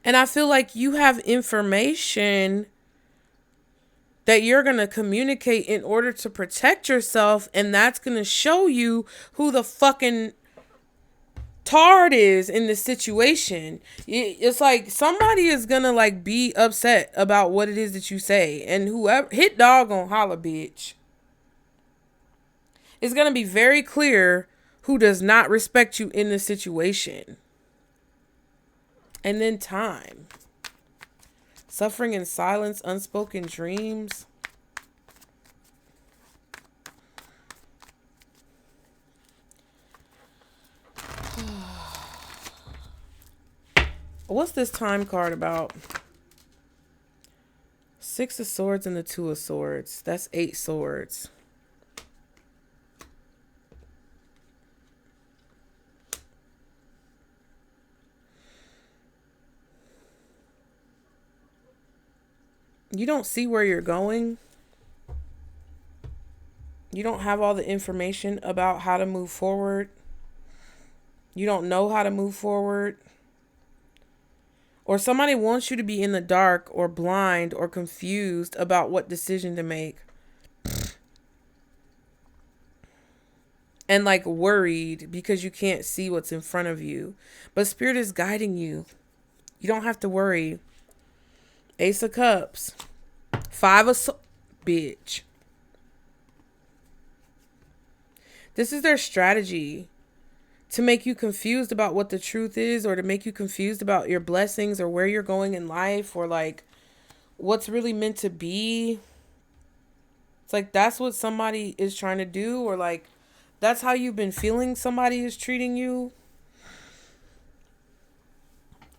And I feel like you have information that you're going to communicate in order to protect yourself. And that's going to show you who the fucking Tard is in this situation. It's like somebody is gonna like be upset about what it is that you say, and whoever hit dog gonna holler, bitch. It's gonna be very clear who does not respect you in this situation. And then time. Suffering in silence, unspoken dreams. What's this time card about? Six of Swords and the Two of Swords. That's 8 swords. You don't see where you're going. You don't have all the information about how to move forward. You don't know how to move forward. Or somebody wants you to be in the dark or blind or confused about what decision to make. And like worried because you can't see what's in front of you. But Spirit is guiding you. You don't have to worry. Ace of Cups. 5 of bitch. This is their strategy. To make you confused about what the truth is, or to make you confused about your blessings or where you're going in life, or like what's really meant to be. It's like that's what somebody is trying to do, or like that's how you've been feeling somebody is treating you.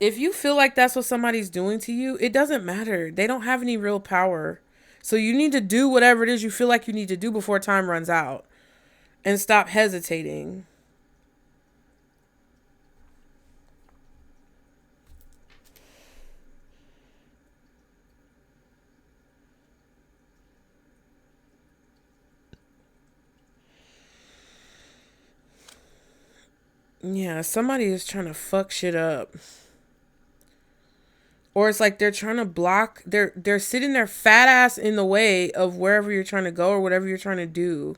If you feel like that's what somebody's doing to you, it doesn't matter. They don't have any real power. So you need to do whatever it is you feel like you need to do before time runs out. And stop hesitating. Yeah, somebody is trying to fuck shit up. Or it's like they're trying to block, they're sitting their fat ass in the way of wherever you're trying to go or whatever you're trying to do.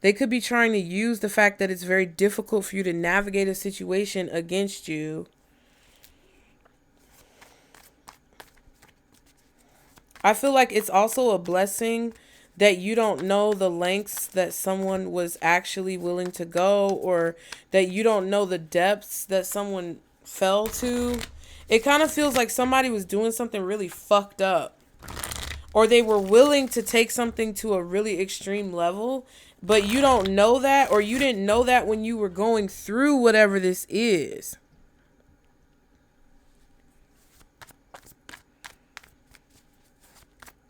They could be trying to use the fact that it's very difficult for you to navigate a situation against you. I feel like it's also a blessing that you don't know the lengths that someone was actually willing to go, or that you don't know the depths that someone fell to. It kind of feels like somebody was doing something really fucked up, or they were willing to take something to a really extreme level, but you don't know that, or you didn't know that when you were going through whatever this is.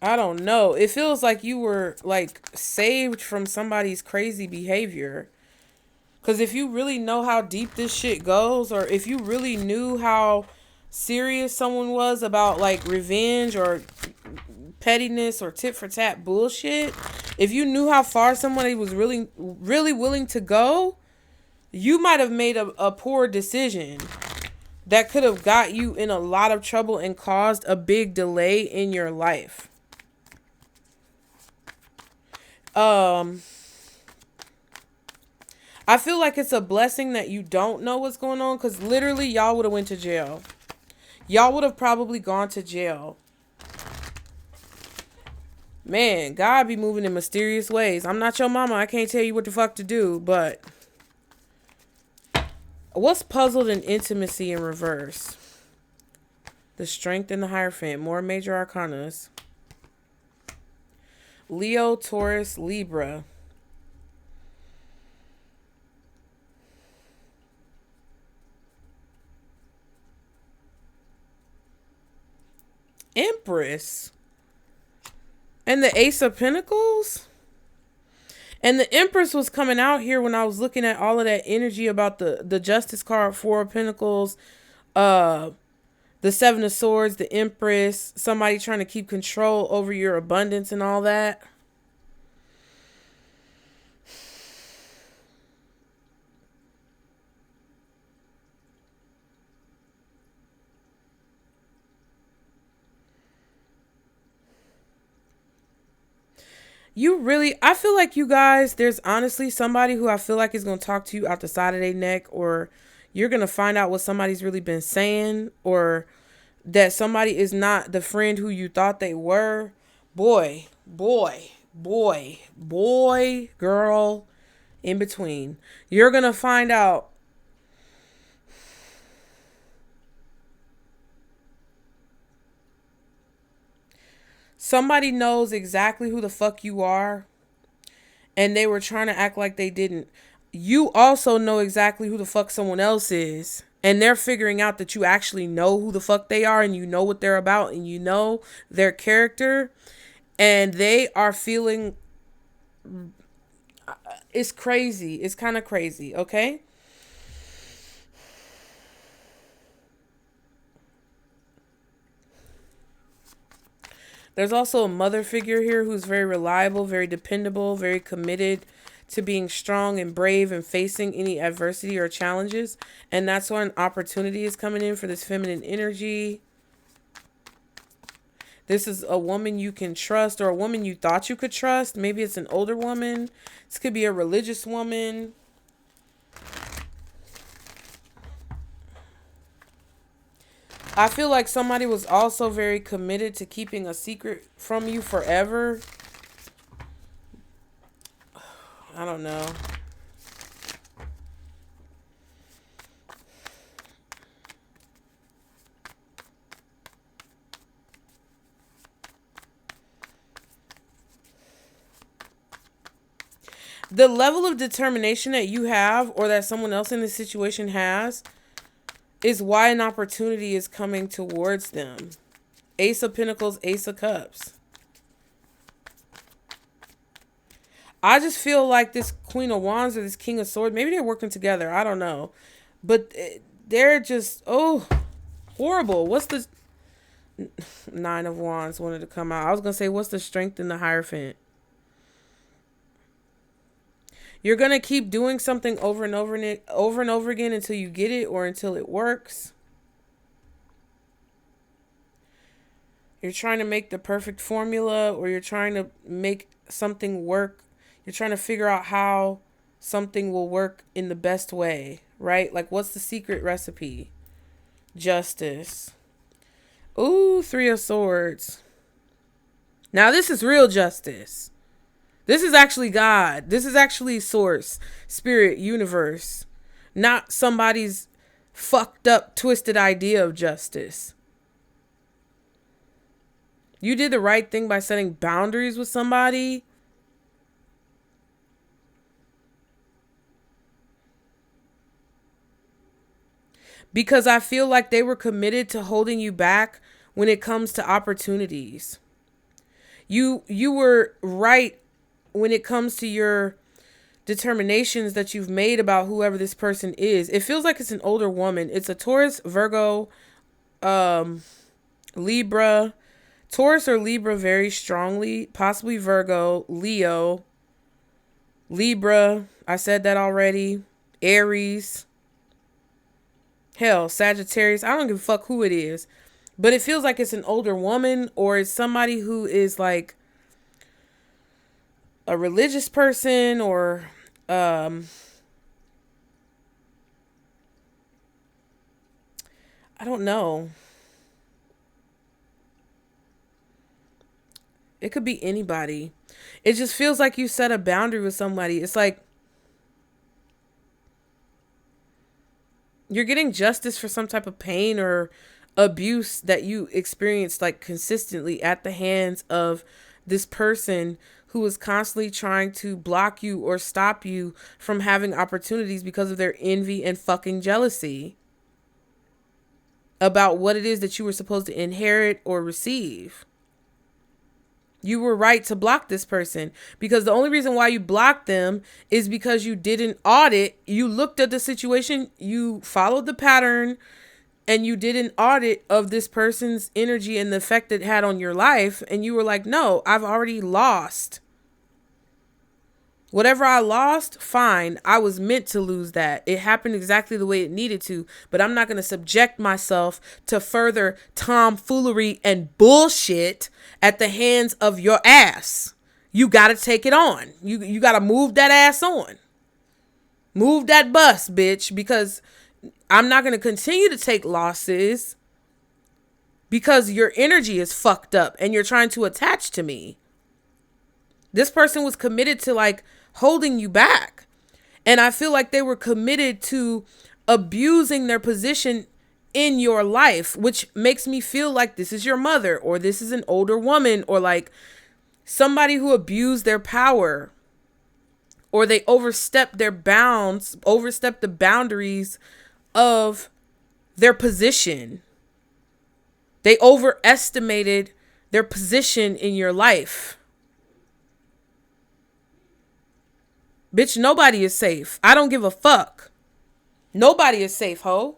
I don't know. It feels like you were like saved from somebody's crazy behavior. Because if you really know how deep this shit goes, or if you really knew how serious someone was about like revenge or pettiness or tit for tat bullshit, if you knew how far somebody was really willing to go, you might have made a poor decision that could have got you in a lot of trouble and caused a big delay in your life. I feel like it's a blessing that you don't know what's going on, because literally y'all would have went to jail. Y'all would have probably gone to jail. Man, God be moving in mysterious ways. I'm not your mama. I can't tell you what the fuck to do, but what's puzzled in intimacy in reverse? The Strength and the Hierophant. More major arcanas. Leo, Taurus, Libra. Empress. And the Ace of Pentacles. And the Empress was coming out here when I was looking at all of that energy about the Justice card, 4 of Pentacles, the 7 of Swords, the Empress, somebody trying to keep control over your abundance and all that. I feel like you guys, there's honestly somebody who I feel like is going to talk to you out the side of their neck, or you're going to find out what somebody's really been saying, or that somebody is not the friend who you thought they were. Boy, boy, boy, boy, girl, in between. You're going to find out. Somebody knows exactly who the fuck you are, and they were trying to act like they didn't. You also know exactly who the fuck someone else is, and they're figuring out that you actually know who the fuck they are, and you know what they're about, and you know their character, and they are feeling, it's crazy. It's kind of crazy, okay? There's also a mother figure here who's very reliable, very dependable, very committed to being strong and brave and facing any adversity or challenges. And that's why an opportunity is coming in for this feminine energy. This is a woman you can trust, or a woman you thought you could trust. Maybe it's an older woman. This could be a religious woman. I feel like somebody was also very committed to keeping a secret from you forever. I don't know. The level of determination that you have, or that someone else in this situation has, is why an opportunity is coming towards them. Ace of Pentacles, Ace of Cups. I just feel like this Queen of Wands or this King of Swords, maybe they're working together. I don't know. But they're just, horrible. What's the Nine of Wands wanted to come out? I was going to say, what's the Strength in the Hierophant? You're going to keep doing something over and over again until you get it, or until it works. You're trying to make the perfect formula, or you're trying to make something work. You're trying to figure out how something will work in the best way, right? Like, what's the secret recipe? Justice. Ooh, Three of Swords. Now, this is real justice. This is actually God. This is actually source, spirit, universe. Not somebody's fucked up, twisted idea of justice. You did the right thing by setting boundaries with somebody. Because I feel like they were committed to holding you back when it comes to opportunities. You were right when it comes to your determinations that you've made about whoever this person is. It feels like it's an older woman. It's a Taurus, Virgo, Libra. Taurus or Libra very strongly. Possibly Virgo, Leo, Libra. I said that already. Aries. Hell, Sagittarius. I don't give a fuck who it is. But it feels like it's an older woman, or it's somebody who is like a religious person, or I don't know. It could be anybody. It just feels like you set a boundary with somebody. It's like you're getting justice for some type of pain or abuse that you experienced, like, consistently at the hands of this person who is constantly trying to block you or stop you from having opportunities because of their envy and fucking jealousy about what it is that you were supposed to inherit or receive. You were right to block this person, because the only reason why you blocked them is because you didn't audit. You looked at the situation, you followed the pattern, and you did an audit of this person's energy and the effect it had on your life. And you were like, no, I've already lost. Whatever I lost, fine. I was meant to lose that. It happened exactly the way it needed to, but I'm not going to subject myself to further tomfoolery and bullshit at the hands of your ass. You got to take it on. You got to move that ass on. Move that bus, bitch, because I'm not going to continue to take losses because your energy is fucked up and you're trying to attach to me. This person was committed to like holding you back. And I feel like they were committed to abusing their position in your life, which makes me feel like this is your mother, or this is an older woman, or like somebody who abused their power, or they overstepped their bounds, overstepped the boundaries of their position. They overestimated their position in your life. Bitch, nobody is safe. I don't give a fuck. Nobody is safe, ho.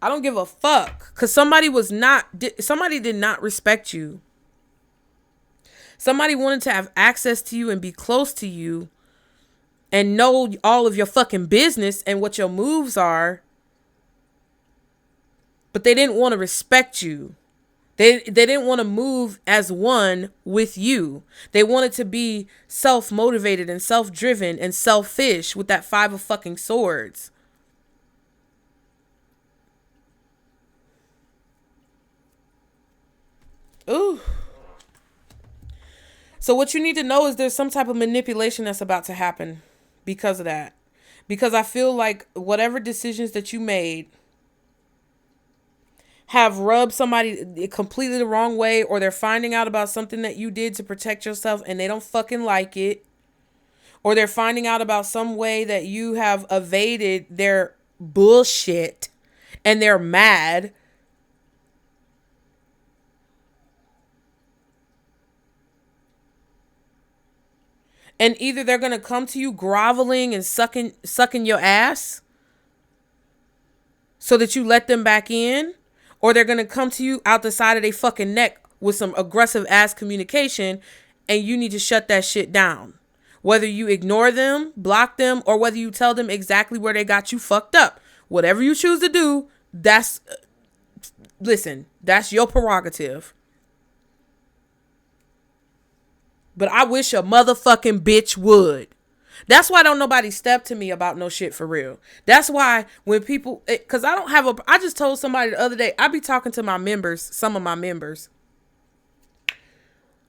I don't give a fuck. Because somebody did not respect you. Somebody wanted to have access to you and be close to you and know all of your fucking business and what your moves are. But they didn't want to respect you. They didn't want to move as one with you. They wanted to be self-motivated and self-driven and selfish with that 5 of fucking swords. Ooh. So what you need to know is there's some type of manipulation that's about to happen because of that. Because I feel like whatever decisions that you made have rubbed somebody completely the wrong way, or they're finding out about something that you did to protect yourself and they don't fucking like it, or they're finding out about some way that you have evaded their bullshit and they're mad. And either they're going to come to you groveling and sucking your ass so that you let them back in, or they're going to come to you out the side of their fucking neck with some aggressive ass communication, and you need to shut that shit down. Whether you ignore them, block them, or whether you tell them exactly where they got you fucked up. Whatever you choose to do, that's your prerogative. But I wish a motherfucking bitch would. That's why don't nobody step to me about no shit for real. That's why when people, because I just told somebody the other day, I be talking to my members, some of my members.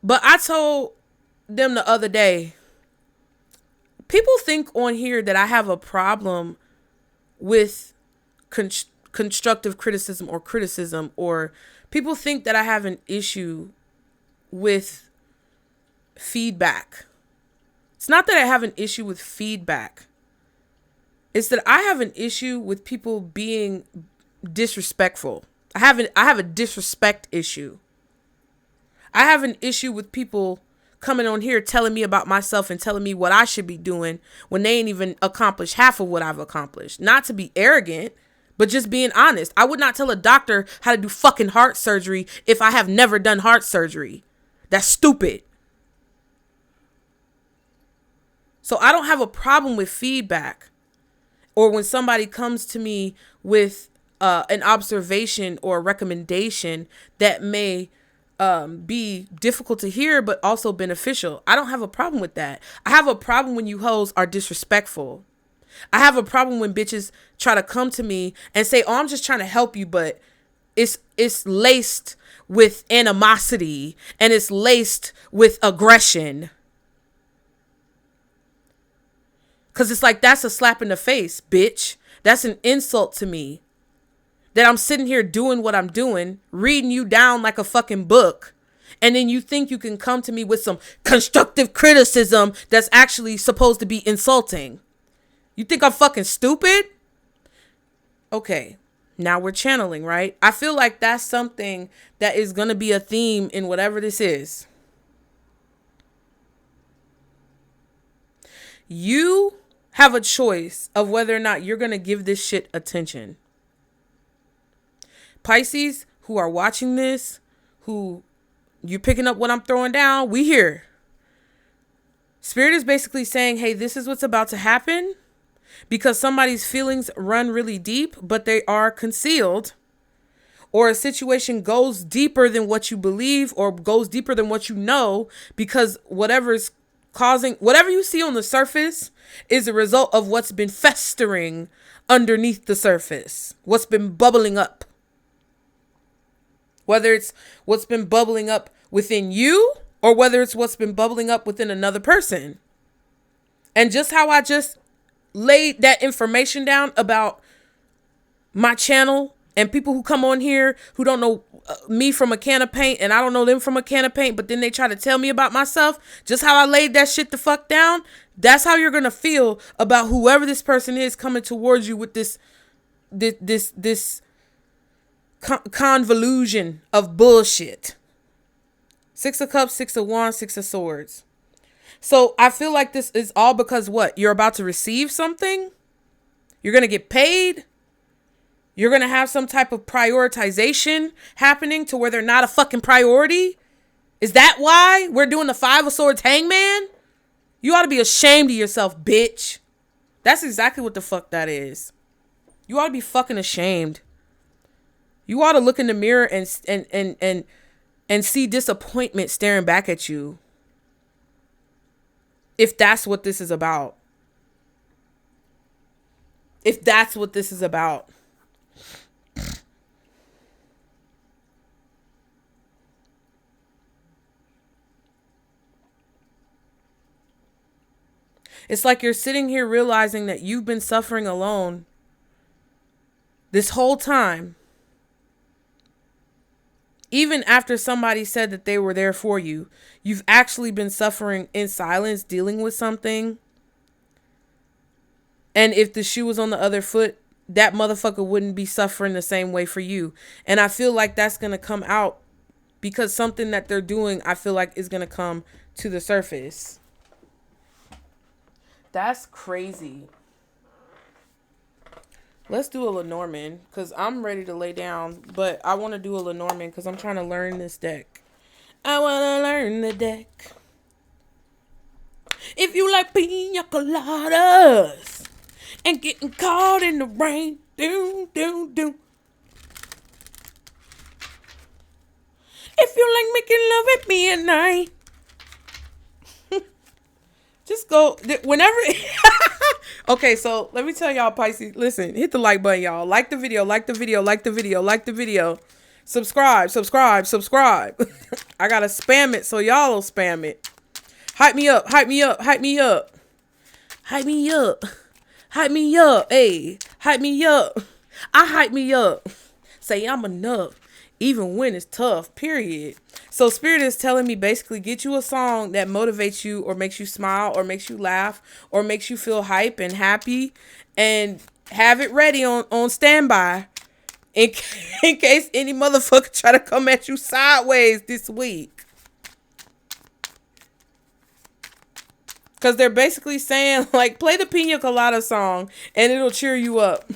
But I told them the other day, people think on here that I have a problem with constructive criticism, or people think that I have an issue with feedback. It's not that I have an issue with feedback. It's that I have an issue with people being disrespectful. I have a disrespect issue. I have an issue with people coming on here telling me about myself and telling me what I should be doing when they ain't even accomplished half of what I've accomplished. Not to be arrogant, but just being honest. I would not tell a doctor how to do fucking heart surgery if I have never done heart surgery. That's stupid. So I don't have a problem with feedback, or when somebody comes to me with an observation or a recommendation that may be difficult to hear, but also beneficial. I don't have a problem with that. I have a problem when you hoes are disrespectful. I have a problem when bitches try to come to me and say, oh, I'm just trying to help you, but it's laced with animosity and it's laced with aggression. Because it's like, that's a slap in the face, bitch. That's an insult to me. That I'm sitting here doing what I'm doing, reading you down like a fucking book. And then you think you can come to me with some constructive criticism that's actually supposed to be insulting. You think I'm fucking stupid? Okay, now we're channeling, right? I feel like that's something that is going to be a theme in whatever this is. You have a choice of whether or not you're going to give this shit attention. Pisces who are watching this, who you're picking up what I'm throwing down, we here. Spirit is basically saying, hey, this is what's about to happen. because somebody's feelings run really deep, but they are concealed, or a situation goes deeper than what you believe or goes deeper than what you know, because whatever you see on the surface is a result of what's been festering underneath the surface, what's been bubbling up. Whether it's what's been bubbling up within you or whether it's what's been bubbling up within another person. And just how I just laid that information down about my channel and people who come on here who don't know me from a can of paint and I don't know them from a can of paint, but then they try to tell me about myself, just how I laid that shit the fuck down, that's how you're going to feel about whoever this person is coming towards you with this convolution of bullshit. 6 of Cups, 6 of Wands, 6 of Swords. So I feel like this is all because what? You're about to receive something. You're going to get paid. You're going to have some type of prioritization happening to where they're not a fucking priority. Is that why we're doing the 5 of Swords hangman? You ought to be ashamed of yourself, bitch. That's exactly what the fuck that is. You ought to be fucking ashamed. You ought to look in the mirror and see disappointment staring back at you. If that's what this is about. If that's what this is about. It's like you're sitting here realizing that you've been suffering alone this whole time. Even after somebody said that they were there for you, you've actually been suffering in silence, dealing with something. And if the shoe was on the other foot, that motherfucker wouldn't be suffering the same way for you. And I feel like that's going to come out because something that they're doing, I feel like is going to come to the surface. That's crazy. Let's do a Lenormand because I'm ready to lay down, but I want to do a Lenormand because I'm trying to learn this deck. I want to learn the deck. If you like pina coladas and getting caught in the rain, do. If you like making love at me at night, just go whenever. Okay, so let me tell y'all, Pisces, listen, hit the like button, y'all. Like the video. Subscribe. I gotta spam it so y'all will spam it. Hype me up. Hey, hype me up. I hype me up. Say I'm enough, even when it's tough, period. So Spirit is telling me basically get you a song that motivates you or makes you smile or makes you laugh or makes you feel hype and happy, and have it ready on standby in case any motherfucker try to come at you sideways this week. Because they're basically saying, like, play the Pina Colada song and it'll cheer you up.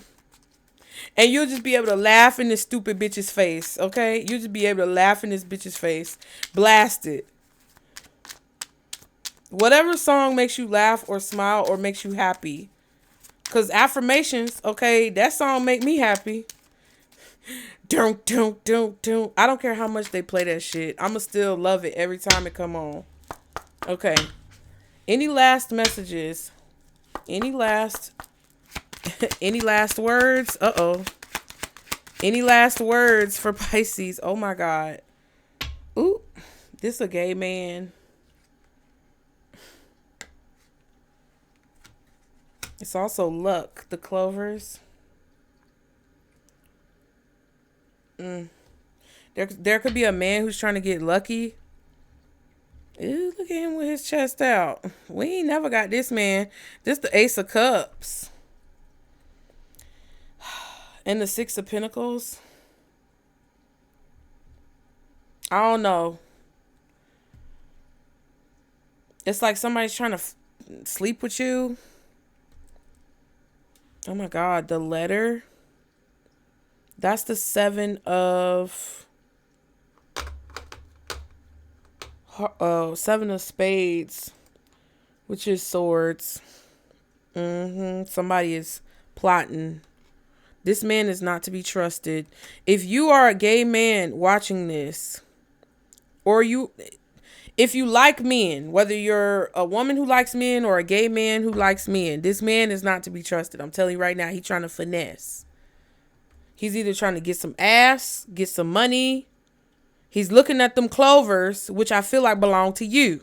And you'll just be able to laugh in this stupid bitch's face, okay? You'll just be able to laugh in this bitch's face. Blast it. Whatever song makes you laugh or smile or makes you happy. Because affirmations, okay, that song make me happy. Don't. I don't care how much they play that shit. I'ma still love it every time it come on. Okay. Any last messages? Any last words? Any last words for Pisces? Oh my God. Ooh, this a gay man. It's also luck, the clovers. There could be a man who's trying to get lucky. Ew, look at him with his chest out. We ain't never got this man. This the Ace of Cups. And the 6 of Pentacles. I don't know. It's like somebody's trying to sleep with you. Oh my God, the letter. That's the 7 of... 7 of Spades, which is swords. Somebody is plotting. This man is not to be trusted. If you are a gay man watching this, or if you like men, whether you're a woman who likes men or a gay man who likes men, this man is not to be trusted. I'm telling you right now, he's trying to finesse. He's either trying to get some ass, get some money. He's looking at them clovers, which I feel like belong to you,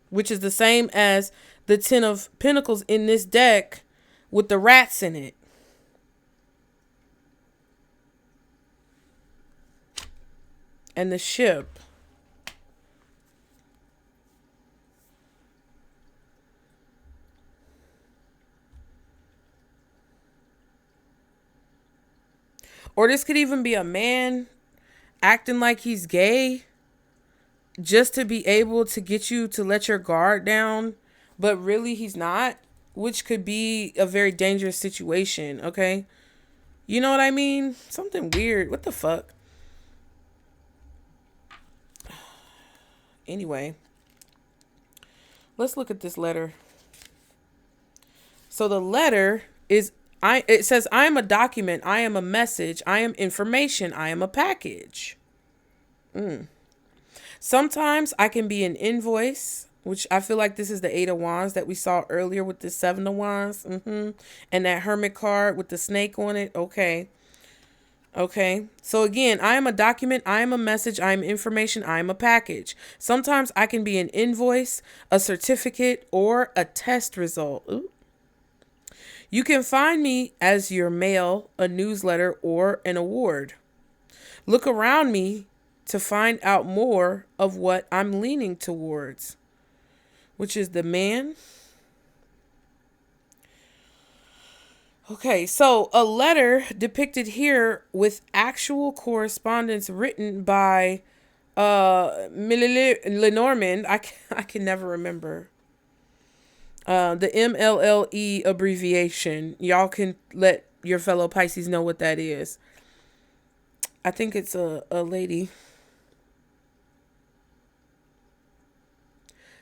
which is the same as the 10 of Pentacles in this deck with the rats in it. And the ship. Or this could even be a man acting like he's gay just to be able to get you to let your guard down, but really he's not, which could be a very dangerous situation, okay? You know what I mean? Something weird. What the fuck? Anyway, let's look at this letter. So the letter is, it says, I am a document, I am a message, I am information, I am a package. Sometimes I can be an invoice, which I feel like this is the 8 of Wands that we saw earlier with the 7 of Wands. And that Hermit card with the snake on it. Okay. So again, I am a document, I am a message, I am information, I am a package. Sometimes I can be an invoice, a certificate, or a test result. Ooh. You can find me as your mail, a newsletter, or an award. Look around me to find out more of what I'm leaning towards, which is the man. Okay, so a letter depicted here with actual correspondence written by Lenormand. I can never remember the MLLE abbreviation. Y'all can let your fellow Pisces know what that is. I think it's a lady.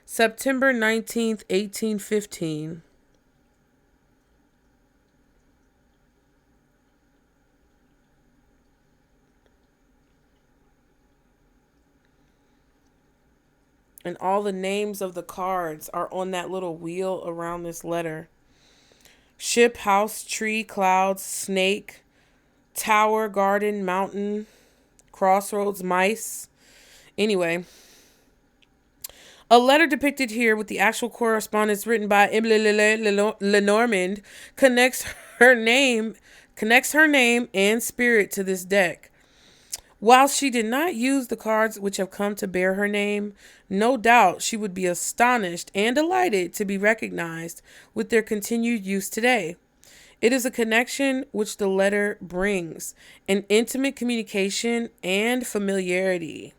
September 19th, 1815. And all the names of the cards are on that little wheel around this letter. Ship, house, tree, clouds, snake, tower, garden, mountain, crossroads, mice. Anyway, a letter depicted here with the actual correspondence written by Lenormand connects her name and spirit to this deck. While she did not use the cards which have come to bear her name, no doubt she would be astonished and delighted to be recognized with their continued use today. It is a connection which the letter brings, an intimate communication and familiarity.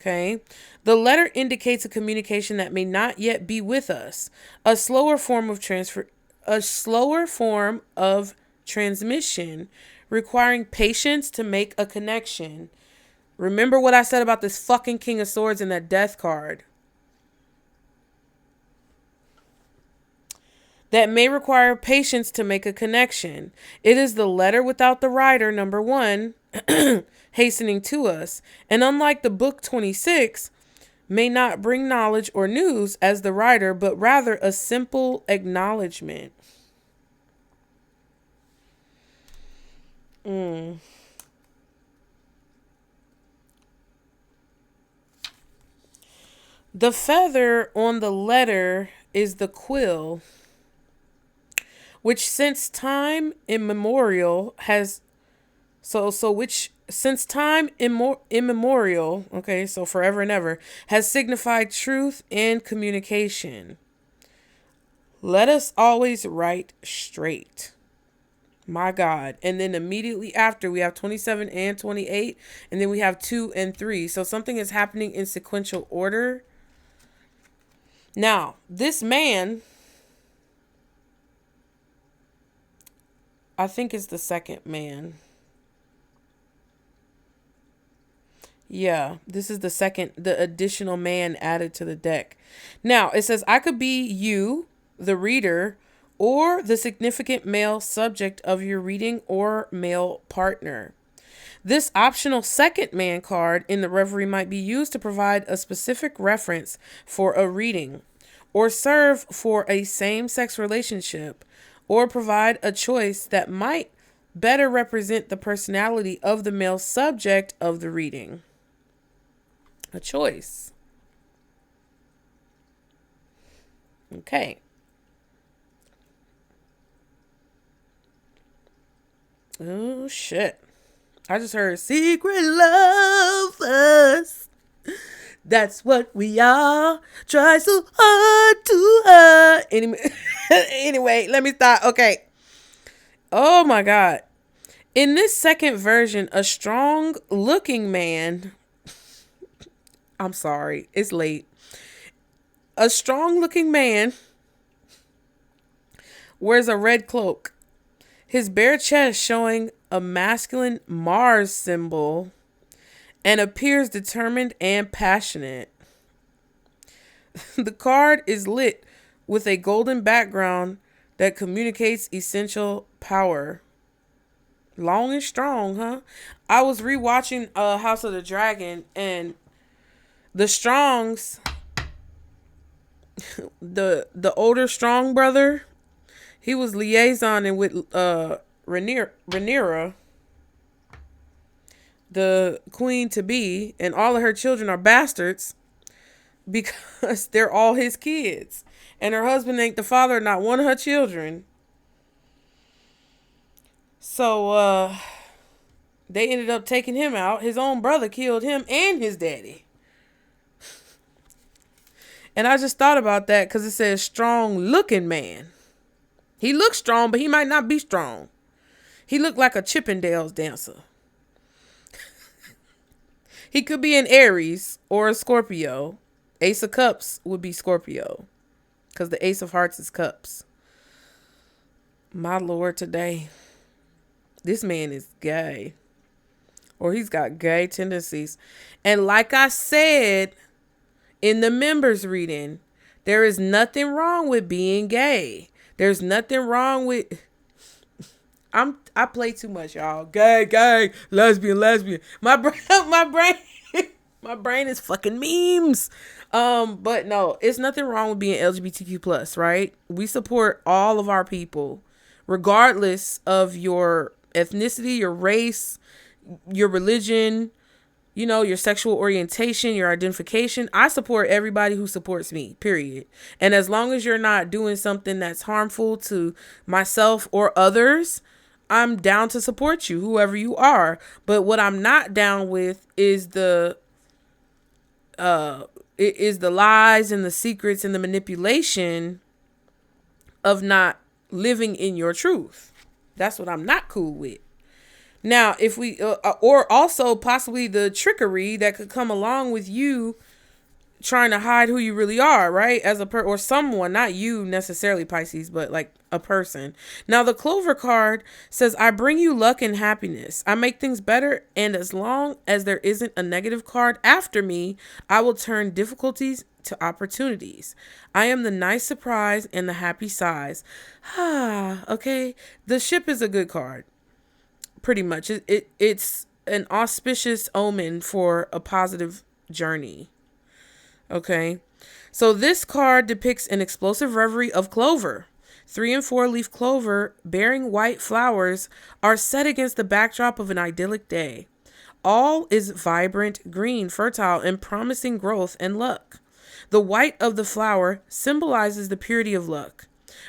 Okay. The letter indicates a communication that may not yet be with us, a slower form of transmission, requiring patience to make a connection. Remember what I said about this fucking King of Swords and that Death card. That may require patience to make a connection. It is the letter without the writer, number 1, hastening to us. And unlike the book 26, may not bring knowledge or news as the writer, but rather a simple acknowledgement. The feather on the letter is the quill, which since time immemorial has immemorial, okay, so forever and ever, has signified truth and communication. Let us always write straight. My God. And then immediately after we have 27 and 28, and then we have 2 and 3. So something is happening in sequential order. Now, this man, I think is the second man. Yeah, this is the additional man added to the deck. Now, it says, I could be you, the reader, or the significant male subject of your reading or male partner. This optional second man card in the reverie might be used to provide a specific reference for a reading, or serve for a same-sex relationship, or provide a choice that might better represent the personality of the male subject of the reading. A choice. Okay. Oh, shit. I just heard secret lovers. That's what we are. Try so hard to hurt. Anyway, let me start. Okay. Oh my God. In this second version, a strong looking man. I'm sorry. It's late. A strong looking man wears a red cloak. His bare chest showing a masculine Mars symbol, and appears determined and passionate. The card is lit with a golden background that communicates essential power. Long and strong, huh? I was rewatching House of the Dragon, and the Strongs, the older strong brother, he was liaisoning with Rhaenyra, the queen to be, and all of her children are bastards because they're all his kids, and her husband ain't the father of not one of her children. So they ended up taking him out. His own brother killed him and his daddy. And I just thought about that because it says strong looking man. He looks strong, but he might not be strong. He looked like a Chippendales dancer. He could be an Aries or a Scorpio. Ace of Cups would be Scorpio, because the Ace of Hearts is cups. My Lord, today. This man is gay. Or he's got gay tendencies. And like I said in the members reading, there is nothing wrong with being gay. There's nothing wrong with... I play too much, y'all. Gay, lesbian. My brain is fucking memes. But no, it's nothing wrong with being LGBTQ plus, right? We support all of our people, regardless of your ethnicity, your race, your religion, your sexual orientation, your identification. I support everybody who supports me, period. And as long as you're not doing something that's harmful to myself or others, I'm down to support you, whoever you are. But what I'm not down with is the lies and the secrets and the manipulation of not living in your truth. That's what I'm not cool with. Now, if we, or also possibly the trickery that could come along with you trying to hide who you really are, right? As or someone, not you necessarily, Pisces, but like a person. Now, the Clover card says, I bring you luck and happiness. I make things better. And as long as there isn't a negative card after me, I will turn difficulties to opportunities. I am the nice surprise and the happy sighs. Okay. The Ship is a good card. Pretty much. It's an auspicious omen for a positive journey. Okay. So this card depicts an explosive reverie of clover. 3 and 4 leaf clover bearing white flowers are set against the backdrop of an idyllic day. All is vibrant, green, fertile, and promising growth and luck. The white of the flower symbolizes the purity of luck.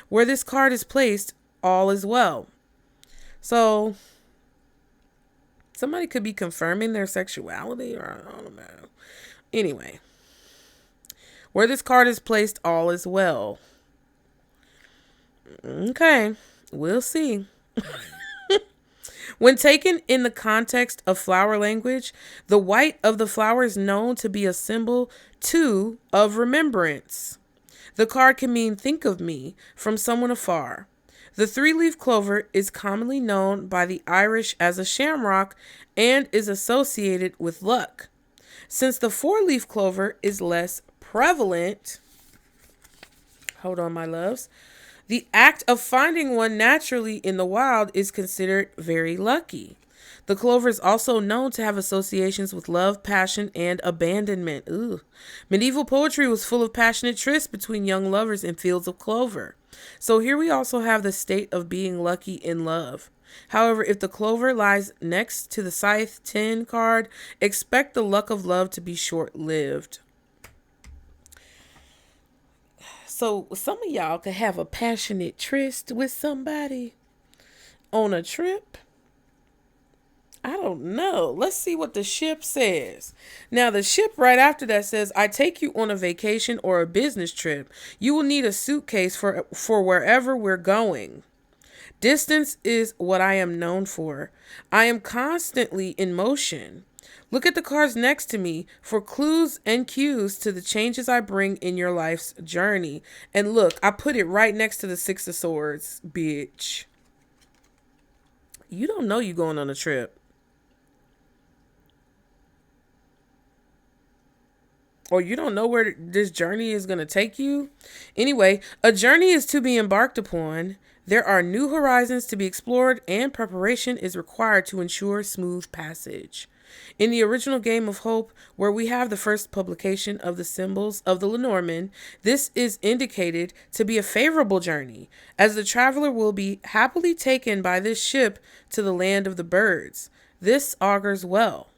Where this card is placed, all is well. So somebody could be confirming their sexuality, or I don't know. Anyway, where this card is placed, all is well. Okay, we'll see. When taken in the context of flower language, the white of the flower is known to be a symbol, too, of remembrance. The card can mean think of me from someone afar. The 3-leaf clover is commonly known by the Irish as a shamrock and is associated with luck. Since the 4-leaf clover is less prevalent, Hold on, my loves. The act of finding one naturally in the wild is considered very lucky. The clover is also known to have associations with love, passion, and abandonment. Ooh. Medieval poetry was full of passionate trysts between young lovers in fields of clover. So here we also have the state of being lucky in love. However, if the clover lies next to the Scythe 10 card, expect the luck of love to be short-lived. So some of y'all could have a passionate tryst with somebody on a trip. I don't know. Let's see what the ship says. Now, the ship right after that says, I take you on a vacation or a business trip. You will need a suitcase for wherever we're going. Distance is what I am known for. I am constantly in motion. Look at the cards next to me for clues and cues to the changes I bring in your life's journey. And look, I put it right next to the Six of Swords, bitch. You don't know you're going on a trip. Or you don't know where this journey is going to take you. Anyway, a journey is to be embarked upon. There are new horizons to be explored, and preparation is required to ensure smooth passage. In the original Game of Hope, where we have the first publication of the symbols of the Lenormand, this is indicated to be a favorable journey, as the traveler will be happily taken by this ship to the land of the birds. This augurs well.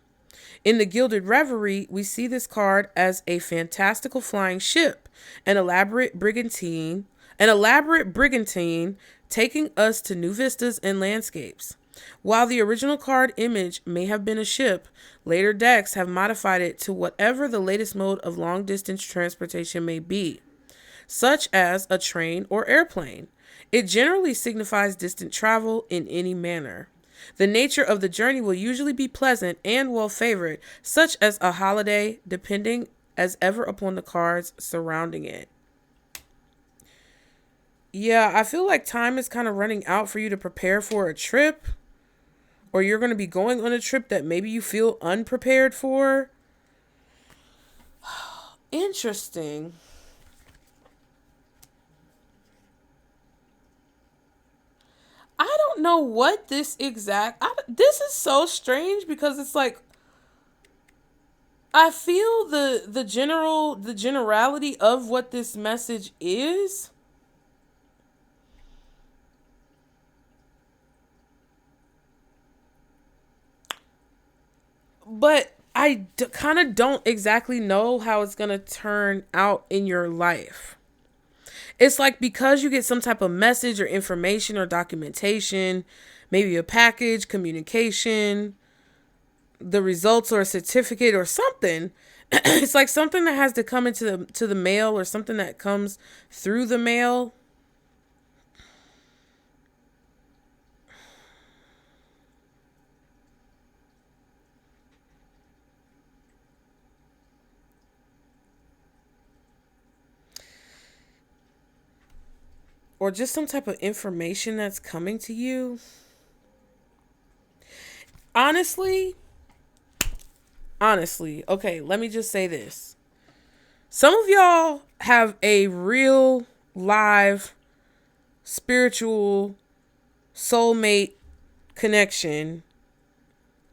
In the Gilded Reverie, we see this card as a fantastical flying ship, an elaborate brigantine taking us to new vistas and landscapes. While the original card image may have been a ship, later decks have modified it to whatever the latest mode of long-distance transportation may be, such as a train or airplane. It generally signifies distant travel in any manner. The nature of the journey will usually be pleasant and well-favored, such as a holiday, depending as ever upon the cards surrounding it. Yeah, I feel like time is kind of running out for you to prepare for a trip, or you're going to be going on a trip that maybe you feel unprepared for. Interesting. I don't know what this this is so strange because it's like I feel the generality of what this message is. But I kind of don't exactly know how it's going to turn out in your life. It's like because you get some type of message or information or documentation, maybe a package, communication, the results or a certificate or something. It's like something that has to come into the mail or something that comes through the mail. Or just some type of information that's coming to you. Honestly, okay, let me just say this. Some of y'all have a real live spiritual soulmate connection,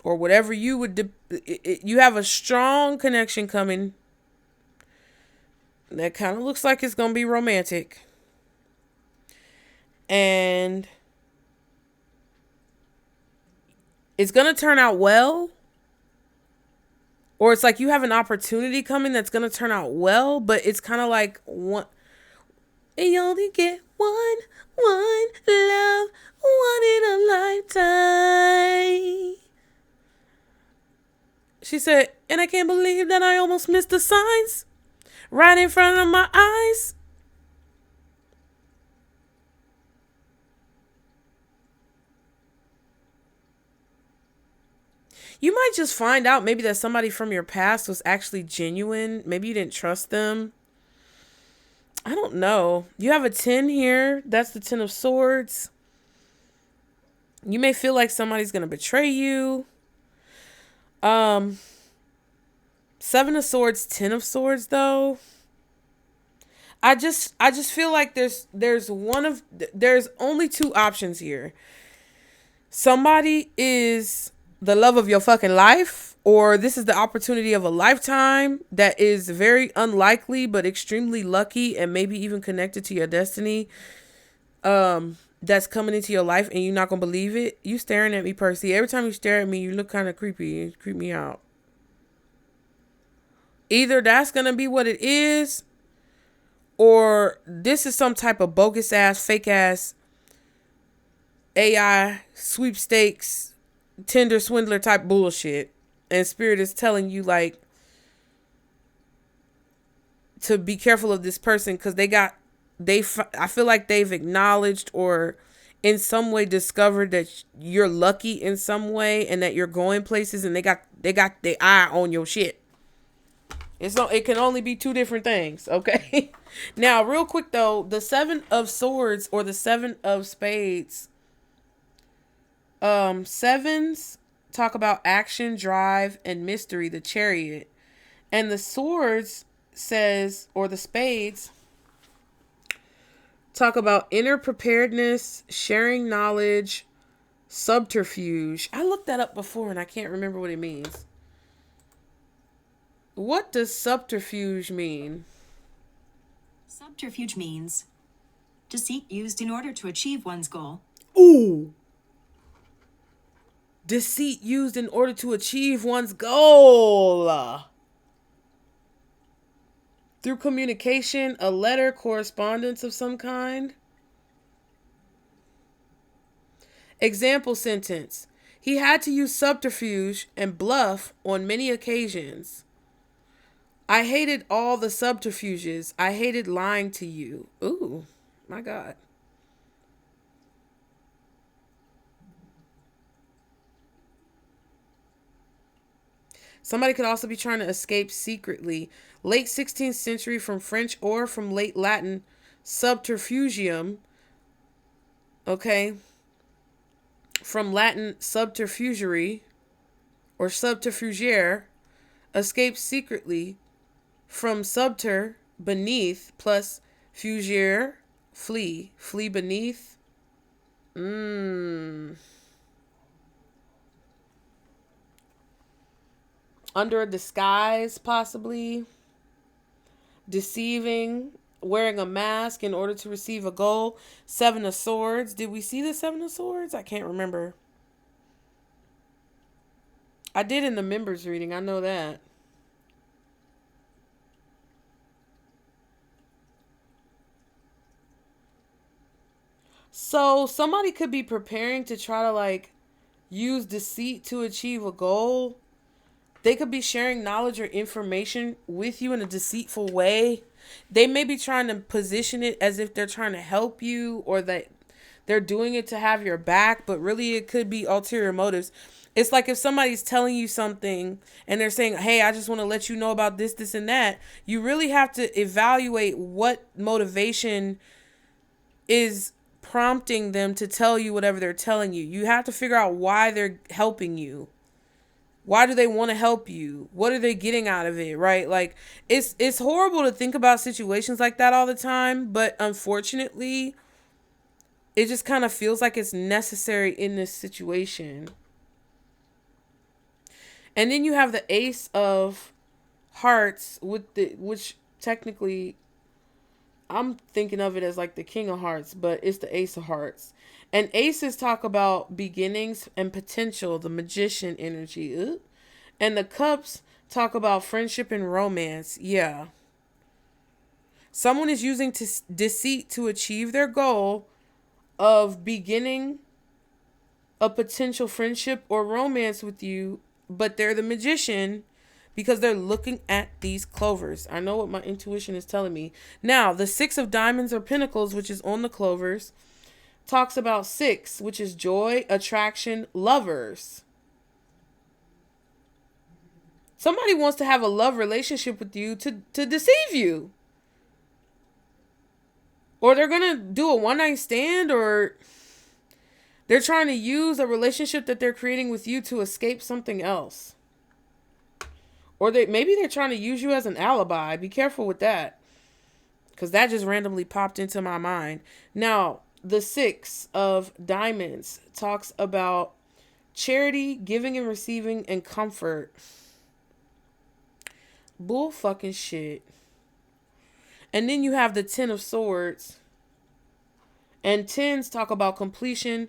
or whatever you would you have a strong connection coming that kind of looks like it's going to be romantic. And it's going to turn out well. Or it's like you have an opportunity coming that's going to turn out well. But it's kind of like one. And you only get one love, one in a lifetime. She said, and I can't believe that I almost missed the signs right in front of my eyes. You might just find out maybe that somebody from your past was actually genuine. Maybe you didn't trust them. I don't know. You have a 10 here. That's the 10 of Swords. You may feel like somebody's going to betray you. 7 of Swords, 10 of Swords, though. I just feel like there's only two options here. Somebody is the love of your fucking life, or this is the opportunity of a lifetime that is very unlikely but extremely lucky and maybe even connected to your destiny. That's coming into your life and you're not gonna believe it. You staring at me, Percy. Every time you stare at me, you look kind of creepy. You creep me out. Either that's gonna be what it is, or this is some type of bogus ass, fake ass AI sweepstakes, Tinder swindler type bullshit. And Spirit is telling you, like, to be careful of this person because I feel like they've acknowledged or in some way discovered that you're lucky in some way and that you're going places, and they got their eye on your shit. It can only be two different things, okay? Now, real quick though, the 7 of Swords or the 7 of Spades. Sevens talk about action, drive, and mystery, the Chariot. And the Swords says, or the Spades, talk about inner preparedness, sharing knowledge, subterfuge. I looked that up before and I can't remember what it means. What does subterfuge mean? Subterfuge means deceit used in order to achieve one's goal. Ooh. Deceit used in order to achieve one's goal. Through communication, a letter, correspondence of some kind. Example sentence. He had to use subterfuge and bluff on many occasions. I hated all the subterfuges. I hated lying to you. Ooh, my God. Somebody could also be trying to escape secretly. Late 16th century from French or from late Latin, subterfugium. Okay. From Latin subterfugery or subterfugiere. Escape secretly. From subter, beneath, plus fugere, flee. Flee beneath. Under a disguise, possibly. Deceiving. Wearing a mask in order to receive a goal. 7 of Swords. Did we see the 7 of Swords? I can't remember. I did in the members reading. I know that. So somebody could be preparing to try to like use deceit to achieve a goal. They could be sharing knowledge or information with you in a deceitful way. They may be trying to position it as if they're trying to help you or that they're doing it to have your back, but really it could be ulterior motives. It's like if somebody's telling you something and they're saying, hey, I just want to let you know about this, this, and that. You really have to evaluate what motivation is prompting them to tell you whatever they're telling you. You have to figure out why they're helping you. Why do they want to help you? What are they getting out of it, right? Like, it's horrible to think about situations like that all the time, but unfortunately, it just kind of feels like it's necessary in this situation. And then you have the Ace of Hearts, which technically I'm thinking of it as like the King of Hearts, but it's the Ace of Hearts. And aces talk about beginnings and potential, the Magician energy. Ooh. And the Cups talk about friendship and romance. Yeah. Someone is using deceit to achieve their goal of beginning a potential friendship or romance with you, but they're the Magician because they're looking at these clovers. I know what my intuition is telling me. Now, the 6 of Diamonds or Pentacles, which is on the clovers, talks about 6, which is joy, attraction, lovers. Somebody wants to have a love relationship with you to deceive you. Or they're going to do a one-night stand, or they're trying to use a relationship that they're creating with you to escape something else. Or maybe they're trying to use you as an alibi. Be careful with that. because that just randomly popped into my mind. Now, the 6 of Diamonds talks about charity, giving and receiving, and comfort. Bull fucking shit. And then you have the 10 of Swords. And tens talk about completion,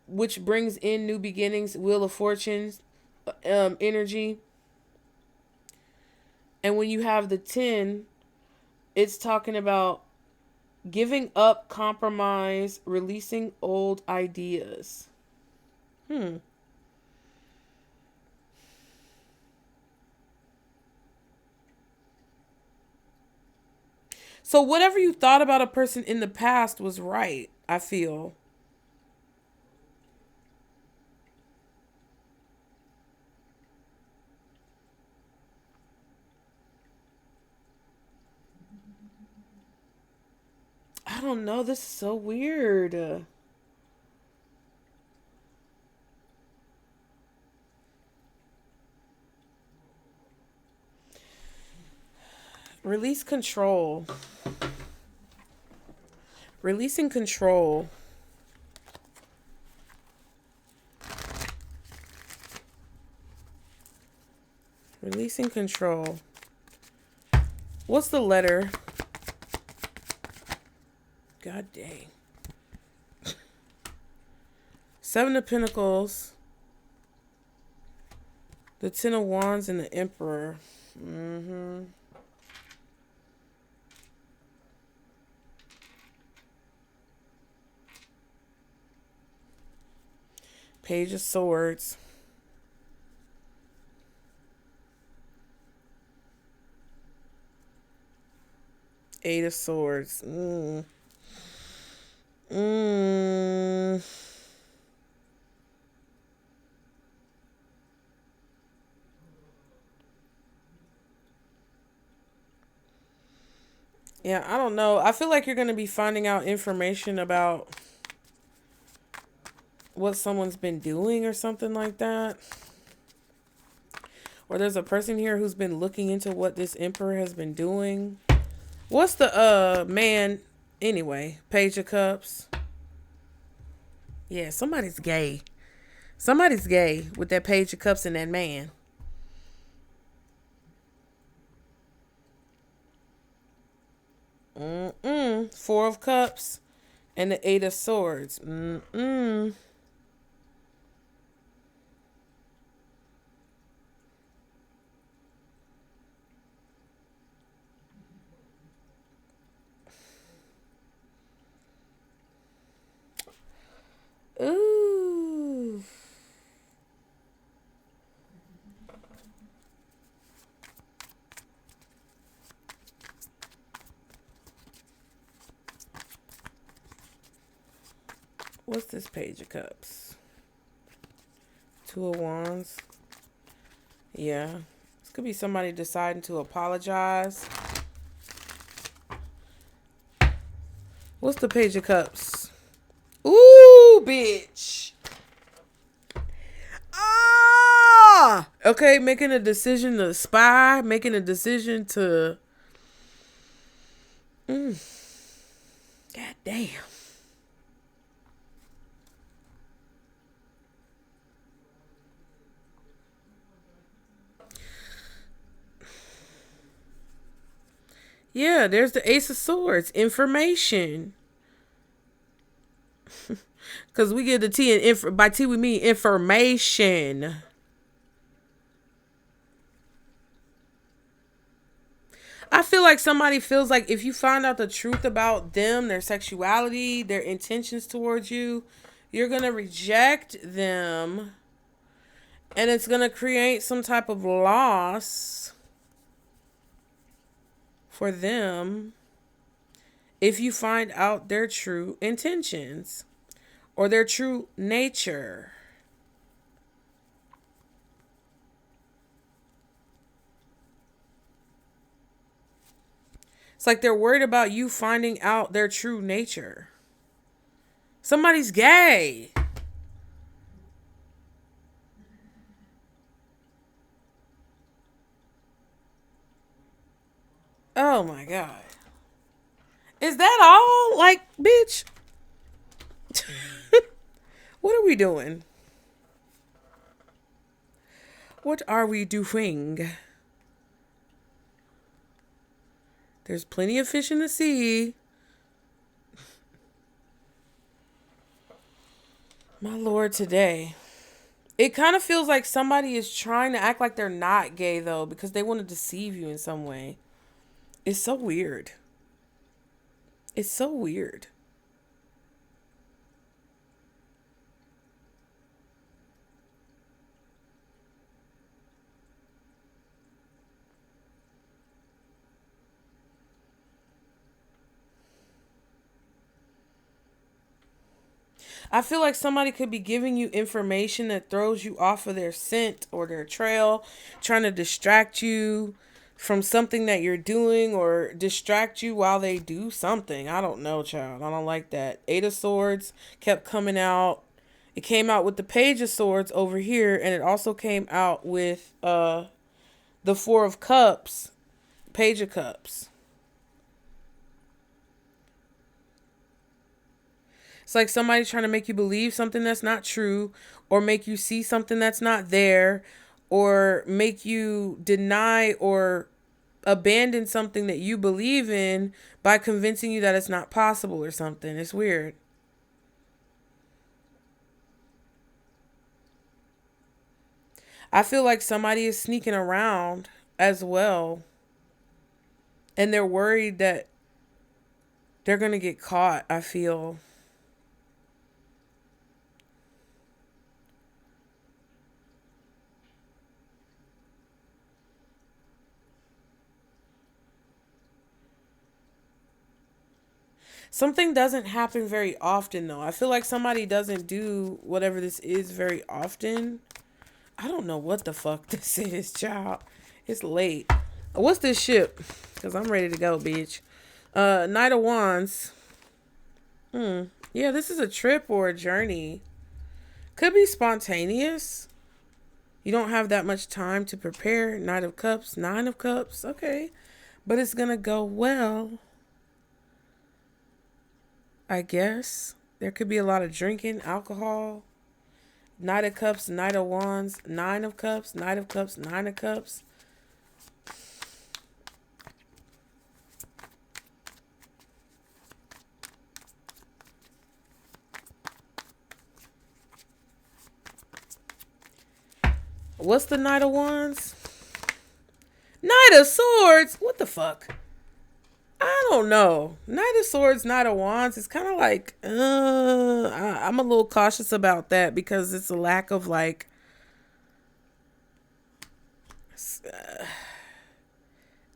which brings in new beginnings, Wheel of Fortunes, energy. And when you have the 10, it's talking about giving up, compromise, releasing old ideas. So whatever you thought about a person in the past was right, I feel. I don't know. This is so weird. Release control. Releasing control. Releasing control. What's the letter? God dang. 7 of Pentacles. The 10 of Wands and the Emperor. Page of Swords. Eight of Swords. Yeah, I don't know. I feel like you're going to be finding out information about what someone's been doing or something like that. Or there's a person here who's been looking into what this Emperor has been doing. What's the man anyway? Page of Cups. Yeah, somebody's gay. Somebody's gay with that Page of Cups and that man. Four of Cups and the 8 of Swords. Ooh. What's this Page of Cups? 2 of Wands. Yeah. This could be somebody deciding to apologize. What's the Page of Cups? Ooh, bitch. Ah! Okay, making a decision to spy. Making a decision to... God damn. Yeah, there's the Ace of Swords. Information. Because we get the T in by T we mean information. I feel like somebody feels like if you find out the truth about them, their sexuality, their intentions towards you, you're going to reject them. And it's going to create some type of loss for them if you find out their true intentions or their true nature. It's like they're worried about you finding out their true nature. Somebody's gay. Oh my God. Is that all? Like, bitch. What are we doing? What are we doing? There's plenty of fish in the sea. My Lord, today. It kind of feels like somebody is trying to act like they're not gay, though, because they want to deceive you in some way. It's so weird. It's so weird. I feel like somebody could be giving you information that throws you off of their scent or their trail, trying to distract you from something that you're doing or distract you while they do something. I don't know, child. I don't like that. Eight of Swords kept coming out. It came out with the Page of Swords over here, and it also came out with the Four of Cups, Page of Cups. It's like somebody trying to make you believe something that's not true, or make you see something that's not there, or make you deny or abandon something that you believe in by convincing you that it's not possible or something. It's weird. I feel like somebody is sneaking around as well, and they're worried that they're going to get caught, I feel. Something doesn't happen very often, though. I feel like somebody doesn't do whatever this is very often. I don't know what the fuck this is, child. It's late. What's this ship? Because I'm ready to go, bitch. Knight of Wands. Yeah, this is a trip or a journey. Could be spontaneous. You don't have that much time to prepare. Knight of Cups. Nine of Cups. Okay. But it's going to go well. I guess. There could be a lot of drinking, alcohol. Knight of Cups, Knight of Wands, Nine of Cups, Knight of Cups, Nine of Cups. What's the Knight of Wands? Knight of Swords? What the fuck? I don't know. Knight of Swords, Knight of Wands. It's kind of like, I'm a little cautious about that because it's a lack of like,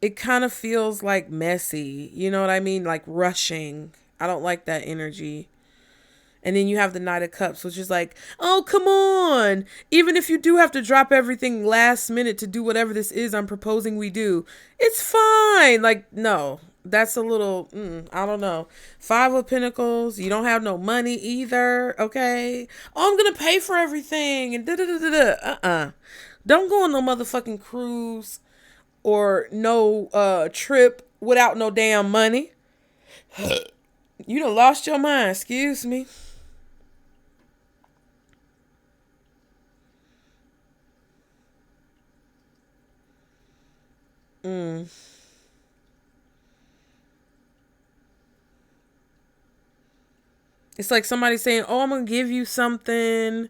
it kind of feels like messy. You know what I mean? Like rushing. I don't like that energy. And then you have the Knight of Cups, which is like, oh, come on. Even if you do have to drop everything last minute to do whatever this is I'm proposing we do, it's fine. Like, no, that's a little, I don't know. Five of Pentacles, you don't have no money either, okay? Oh, I'm going to pay for everything and da-da-da-da-da. Don't go on no motherfucking cruise or no trip without no damn money. You done lost your mind, excuse me. It's like somebody saying, oh, I'm going to give you something,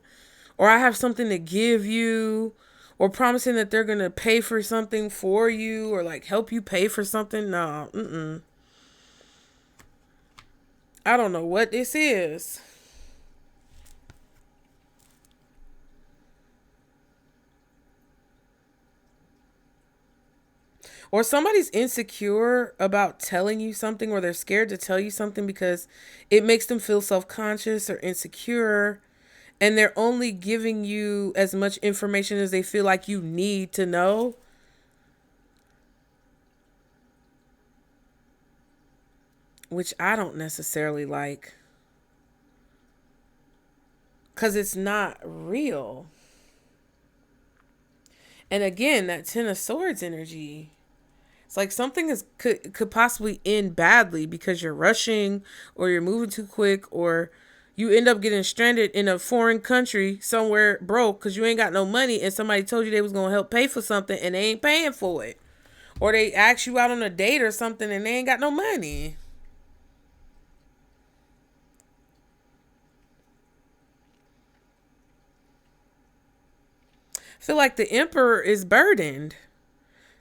or I have something to give you, or promising that they're going to pay for something for you, or like help you pay for something. No, I don't know what this is. Or somebody's insecure about telling you something, or they're scared to tell you something because it makes them feel self-conscious or insecure. And they're only giving you as much information as they feel like you need to know. Which I don't necessarily like. Because it's not real. And again, that Ten of Swords energy. It's like something could possibly end badly because you're rushing or you're moving too quick, or you end up getting stranded in a foreign country somewhere broke because you ain't got no money, and somebody told you they was going to help pay for something and they ain't paying for it. Or they ask you out on a date or something and they ain't got no money. I feel like the emperor is burdened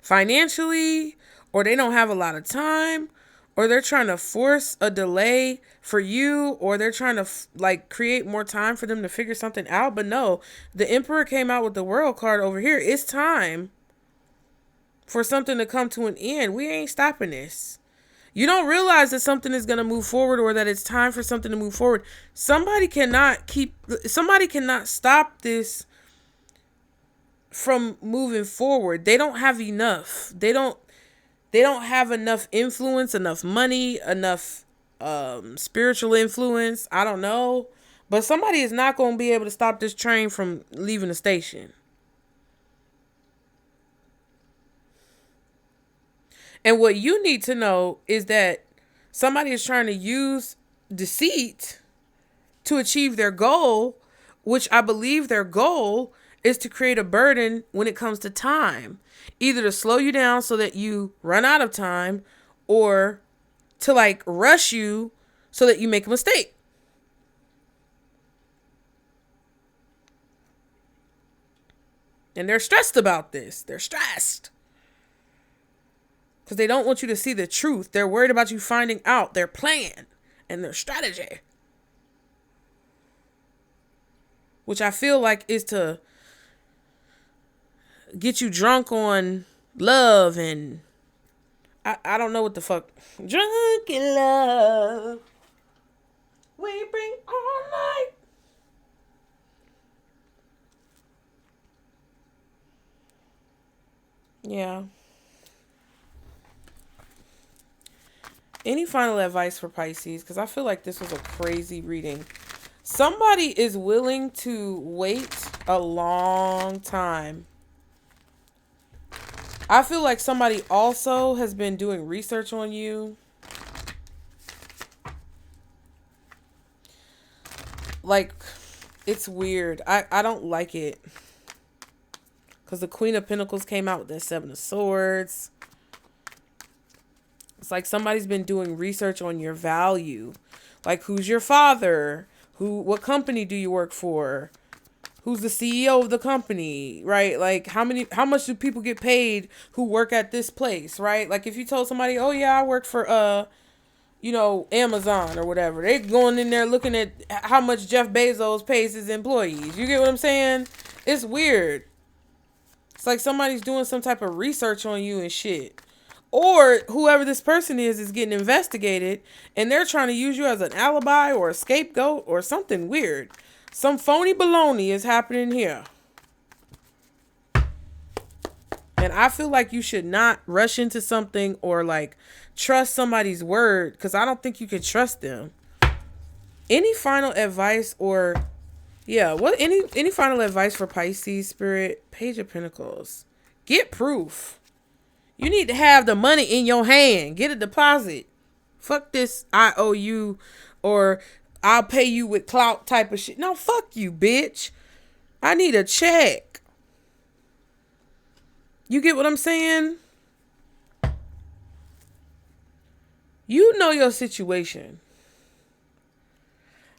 financially, or they don't have a lot of time, or they're trying to force a delay for you, or they're trying to like create more time for them to figure something out. But no, the emperor came out with the world card over here. It's time for something to come to an end. We ain't stopping this. You don't realize that something is going to move forward, or that it's time for something to move forward. Somebody cannot stop this from moving forward. They don't have enough. They don't have enough influence, enough money, enough spiritual influence. I don't know. But somebody is not going to be able to stop this train from leaving the station. And what you need to know is that somebody is trying to use deceit to achieve their goal, which I believe their goal is to create a burden when it comes to time. Either to slow you down so that you run out of time, or to like rush you so that you make a mistake. And they're stressed about this. They're stressed because they don't want you to see the truth. They're worried about you finding out their plan and their strategy, which I feel like is to get you drunk on love, and I don't know what the fuck. Drunk in love, we bring all night. Yeah. Any final advice for Pisces? Because I feel like this was a crazy reading. Somebody is willing to wait a long time. I feel like somebody also has been doing research on you. Like, it's weird. I don't like it. Because the Queen of Pentacles came out with the Seven of Swords. It's like somebody's been doing research on your value. Like, who's your father? What company do you work for? Who's the CEO of the company, right? Like, how much do people get paid who work at this place, right? Like, if you told somebody, oh yeah, I work for, Amazon or whatever, they going in there looking at how much Jeff Bezos pays his employees. You get what I'm saying? It's weird. It's like somebody's doing some type of research on you and shit. Or whoever this person is getting investigated, and they're trying to use you as an alibi or a scapegoat or something weird. Some phony baloney is happening here. And I feel like you should not rush into something or like trust somebody's word, because I don't think you can trust them. Any final advice any final advice for Pisces spirit? Page of Pentacles. Get proof. You need to have the money in your hand. Get a deposit. Fuck this I owe you or I'll pay you with clout type of shit. No, fuck you, bitch. I need a check. You get what I'm saying? You know your situation.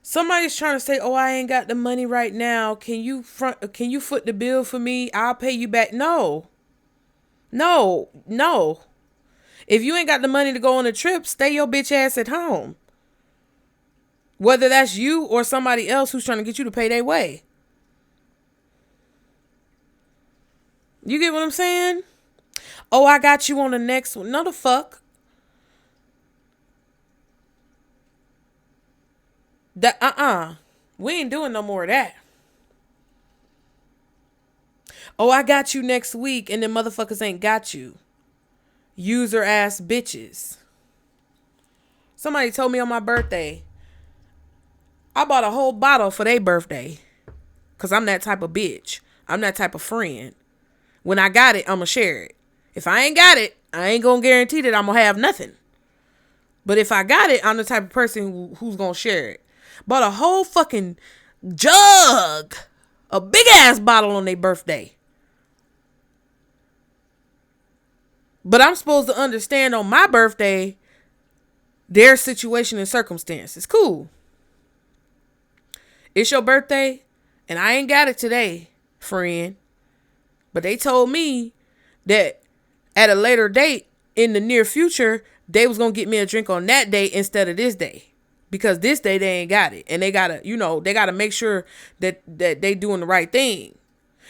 Somebody's trying to say, oh, I ain't got the money right now. Can you foot the bill for me? I'll pay you back. No. If you ain't got the money to go on a trip, stay your bitch ass at home. Whether that's you or somebody else who's trying to get you to pay their way. You get what I'm saying? Oh, I got you on the next one. No, the fuck. We ain't doing no more of that. Oh, I got you next week, and then motherfuckers ain't got you. User ass bitches. Somebody told me on my birthday, I bought a whole bottle for their birthday. Because I'm that type of bitch. I'm that type of friend. When I got it, I'm going to share it. If I ain't got it, I ain't gonna guarantee that I'm gonna have nothing. But if I got it, I'm the type of person who's gonna share it. Bought a whole fucking jug, a big ass bottle on their birthday. But I'm supposed to understand on my birthday their situation and circumstances. Cool. It's your birthday, and I ain't got it today, friend. But they told me that at a later date in the near future, they was going to get me a drink on that day instead of this day. Because this day they ain't got it. And they got to, they got to make sure that they doing the right thing.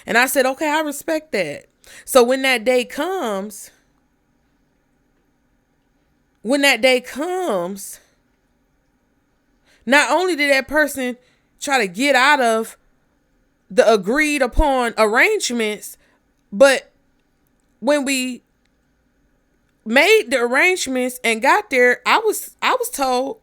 And I said, okay, I respect that. So when that day comes, not only did that person try to get out of the agreed upon arrangements, but when we made the arrangements and got there, I was told,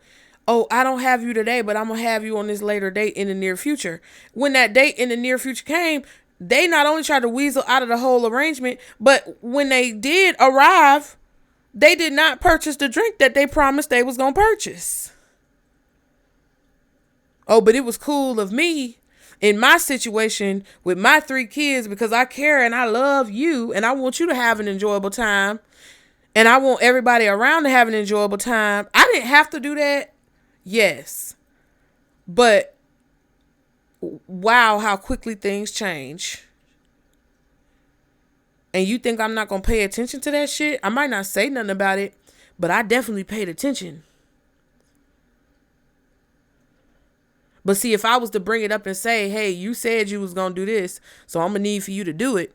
oh, I don't have you today, but I'm going to have you on this later date in the near future. When that date in the near future came, they not only tried to weasel out of the whole arrangement, but when they did arrive, they did not purchase the drink that they promised they was going to purchase. Oh, but it was cool of me in my situation with my 3 kids because I care and I love you and I want you to have an enjoyable time. And I want everybody around to have an enjoyable time. I didn't have to do that. Yes. But wow, how quickly things change. And you think I'm not going to pay attention to that shit? I might not say nothing about it, but I definitely paid attention. But see, if I was to bring it up and say, hey, you said you was going to do this, so I'm going to need for you to do it,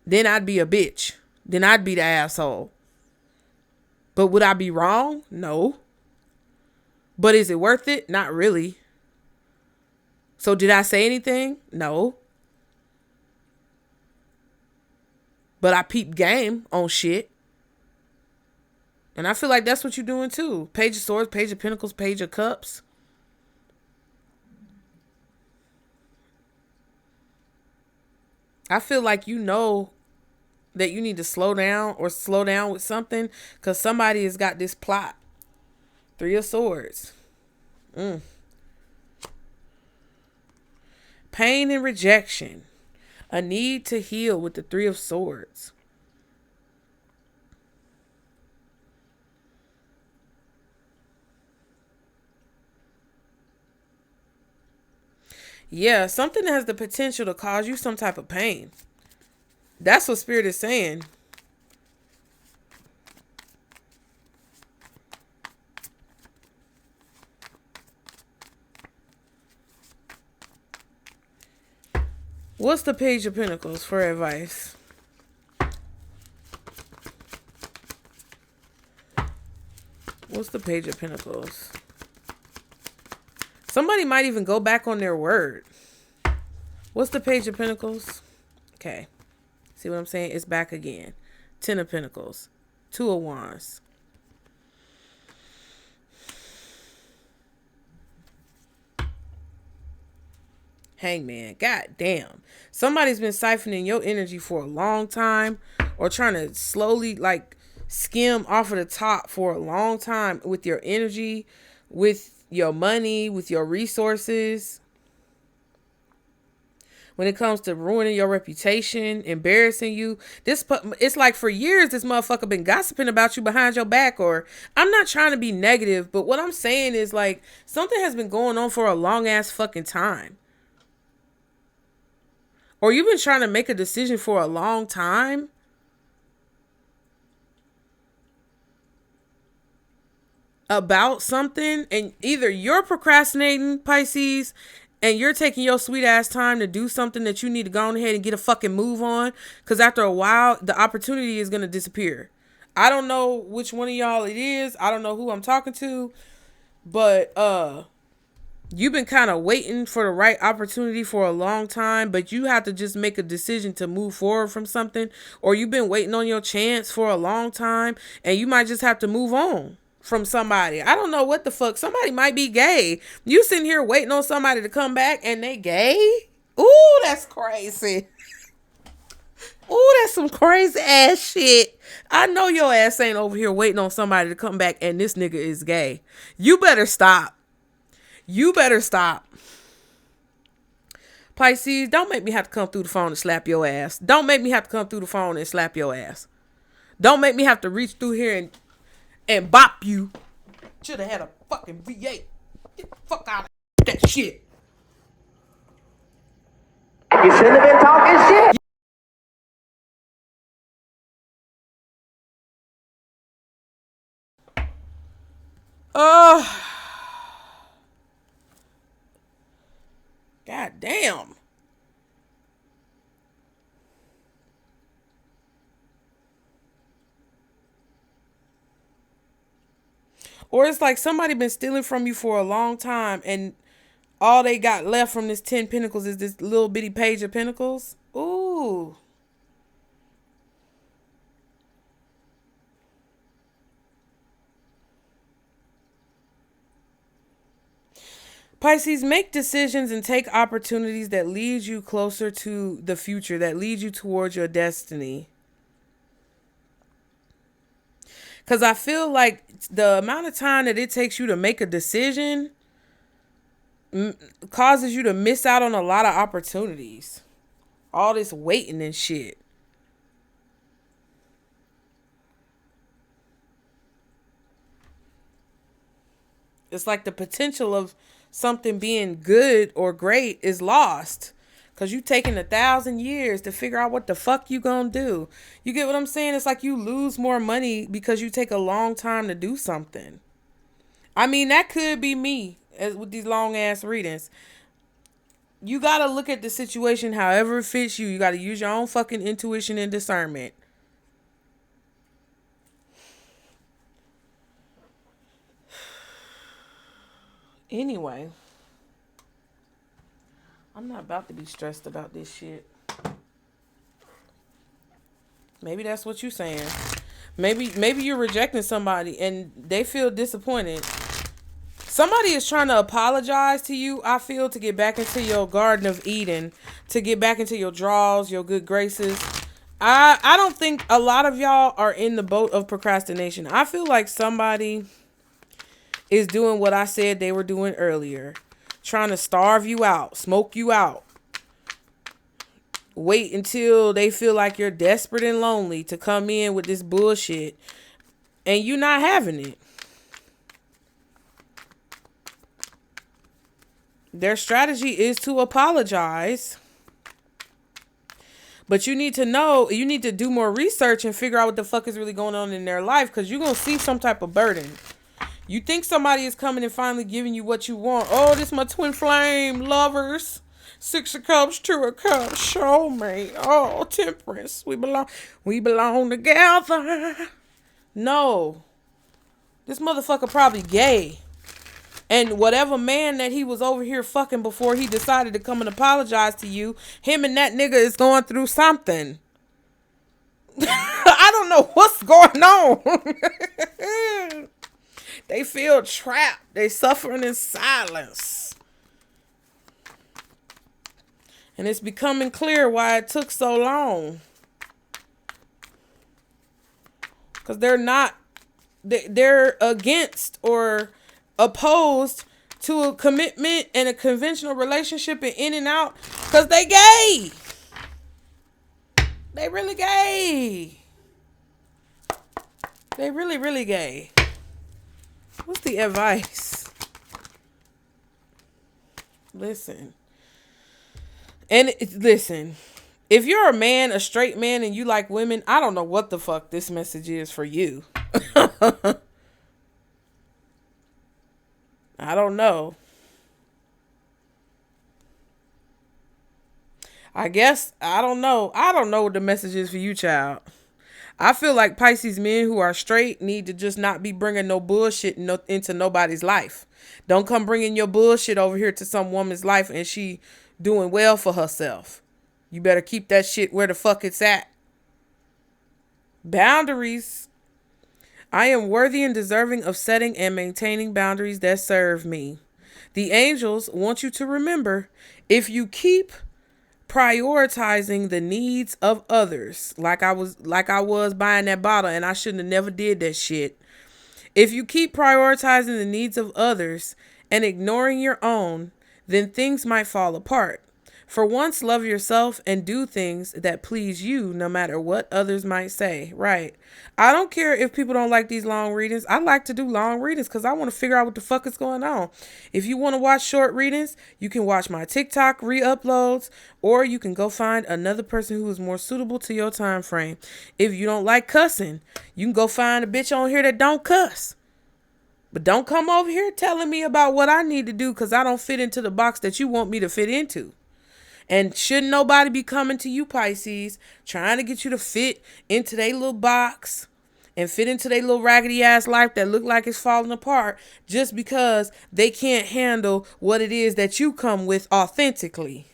then I'd be a bitch. Then I'd be the asshole. But would I be wrong? No. But is it worth it? Not really. So did I say anything? No. But I peeped game on shit. And I feel like that's what you're doing too. Page of Swords, Page of Pentacles, Page of Cups. I feel like you know that you need to slow down with something because somebody has got this plot. 3 of Swords. Pain and rejection. A need to heal with the 3 of Swords. Yeah, something that has the potential to cause you some type of pain. That's what Spirit is saying. What's the Page of Pentacles for advice? What's the Page of Pentacles? Somebody might even go back on their word. What's the Page of Pentacles? Okay. See what I'm saying? It's back again. 10 of Pentacles. 2 of Wands. Hangman. God damn. Somebody's been siphoning your energy for a long time or trying to slowly skim off of the top for a long time with your energy, with your money, with your resources. When it comes to ruining your reputation, embarrassing you, it's like for years this motherfucker been gossiping about you behind your back. Or I'm not trying to be negative, but what I'm saying is something has been going on for a long ass fucking time. Or you've been trying to make a decision for a long time. About something, and either you're procrastinating, Pisces, and you're taking your sweet ass time to do something that you need to go on ahead and get a fucking move on, because after a while the opportunity is going to disappear. I don't know which one of y'all it is. I don't know who I'm talking to, but you've been kind of waiting for the right opportunity for a long time, but you have to just make a decision to move forward from something, or you've been waiting on your chance for a long time and you might just have to move on from somebody. I don't know what the fuck. Somebody might be gay. You sitting here waiting on somebody to come back and they gay? Ooh, that's crazy. Ooh, that's some crazy ass shit. I know your ass ain't over here waiting on somebody to come back and this nigga is gay. You better stop. You better stop. Pisces, don't make me have to come through the phone and slap your ass. Don't make me have to come through the phone and slap your ass. Don't make me have to reach through here and bop you. Should have had a fucking V8. Get the fuck out of that shit. You shouldn't have been talking shit. God damn. Or it's like somebody been stealing from you for a long time and all they got left from this 10 pentacles is this little bitty page of pentacles. Ooh. Pisces, make decisions and take opportunities that lead you closer to the future, that lead you towards your destiny. Because I feel like the amount of time that it takes you to make a decision causes you to miss out on a lot of opportunities. All this waiting and shit. It's like the potential of something being good or great is lost. Because you taking 1,000 years to figure out what the fuck you gonna do. You get what I'm saying? It's like you lose more money because you take a long time to do something. I mean, that could be me as with these long ass readings. You gotta look at the situation however it fits you. You gotta use your own fucking intuition and discernment. Anyway, I'm not about to be stressed about this shit. Maybe that's what you're saying. Maybe you're rejecting somebody and they feel disappointed. Somebody is trying to apologize to you, I feel, to get back into your Garden of Eden, to get back into your draws, your good graces. I don't think a lot of y'all are in the boat of procrastination. I feel like somebody is doing what I said they were doing earlier. Trying to starve you out, smoke you out. Wait until they feel like you're desperate and lonely to come in with this bullshit. And you not having it. Their strategy is to apologize. But you need to know, you need to do more research and figure out what the fuck is really going on in their life. Because you're going to see some type of burden. You think somebody is coming and finally giving you what you want. Oh, this my twin flame lovers. 6 of Cups, 2 of Cups, soulmate. Oh, Temperance. We belong together. No. This motherfucker probably gay. And whatever man that he was over here fucking before he decided to come and apologize to you, him and that nigga is going through something. I don't know what's going on. They feel trapped. They suffering in silence. And it's becoming clear why it took so long. Because they're against or opposed to a commitment and a conventional relationship and in and out. Because they gay. They really gay. They really, really gay. What's the advice? Listen. Listen. If you're a man, a straight man, and you like women, I don't know what the fuck this message is for you. I don't know. I guess, I don't know. I don't know what the message is for you, child. I feel like Pisces men who are straight need to just not be bringing no bullshit into nobody's life. Don't come bringing your bullshit over here to some woman's life and she doing well for herself. You better keep that shit where the fuck it's at. Boundaries. I am worthy and deserving of setting and maintaining boundaries that serve me. The angels want you to remember, if you keep prioritizing the needs of others, like I was buying that bottle and I shouldn't have never did that shit. If you keep prioritizing the needs of others and ignoring your own, then things might fall apart. For once, love yourself and do things that please you no matter what others might say. Right. I don't care if people don't like these long readings. I like to do long readings because I want to figure out what the fuck is going on. If you want to watch short readings, you can watch my TikTok re-uploads, or you can go find another person who is more suitable to your time frame. If you don't like cussing, you can go find a bitch on here that don't cuss. But don't come over here telling me about what I need to do because I don't fit into the box that you want me to fit into. And shouldn't nobody be coming to you, Pisces, trying to get you to fit into their little box and fit into their little raggedy ass life that look like it's falling apart just because they can't handle what it is that you come with authentically.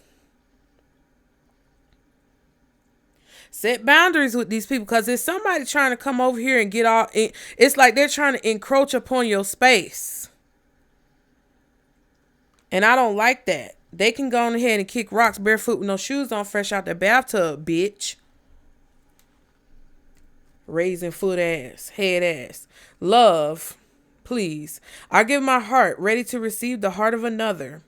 Set boundaries with these people, because if somebody trying to come over here and get all, it's like they're trying to encroach upon your space. And I don't like that. They can go on ahead and kick rocks barefoot with no shoes on, fresh out the bathtub, bitch. Raising foot ass, head ass. Love, please. I give my heart ready to receive the heart of another.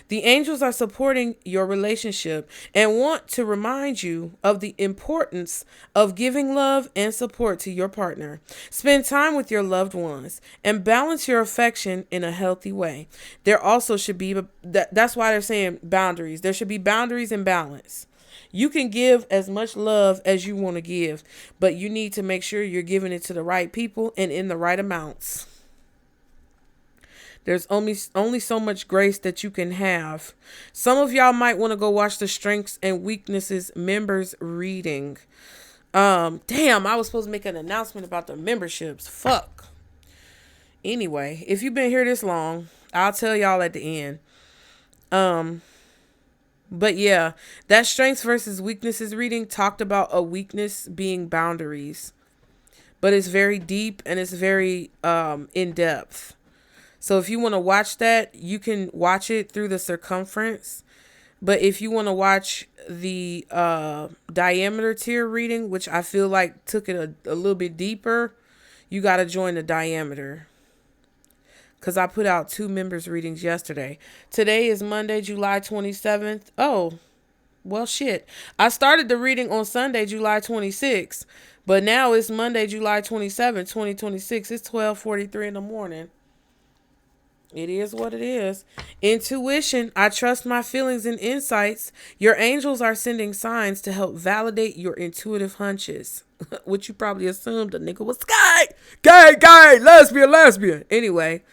The angels are supporting your relationship and want to remind you of the importance of giving love and support to your partner. Spend time with your loved ones and balance your affection in a healthy way. There also should be, that's why they're saying boundaries. There should be boundaries and balance. You can give as much love as you want to give, but you need to make sure you're giving it to the right people and in the right amounts. There's only so much grace that you can have. Some of y'all might want to go watch the Strengths and Weaknesses members reading. Damn, I was supposed to make an announcement about the memberships. Fuck. Anyway, if you've been here this long, I'll tell y'all at the end. But yeah, that Strengths versus Weaknesses reading talked about a weakness being boundaries. But it's very deep and it's very in depth. So if you want to watch that, you can watch it through the circumference. But if you want to watch the diameter tier reading, which I feel like took it a little bit deeper, you got to join the diameter. Because I put out 2 members readings yesterday. Today is Monday, July 27th. Oh, well, shit. I started the reading on Sunday, July 26th. But now it's Monday, July 27th, 2026. It's 12:43 in the morning. It is what it is. Intuition. I trust my feelings and insights. Your angels are sending signs to help validate your intuitive hunches. Which you probably assumed the nigga was gay, lesbian. Anyway,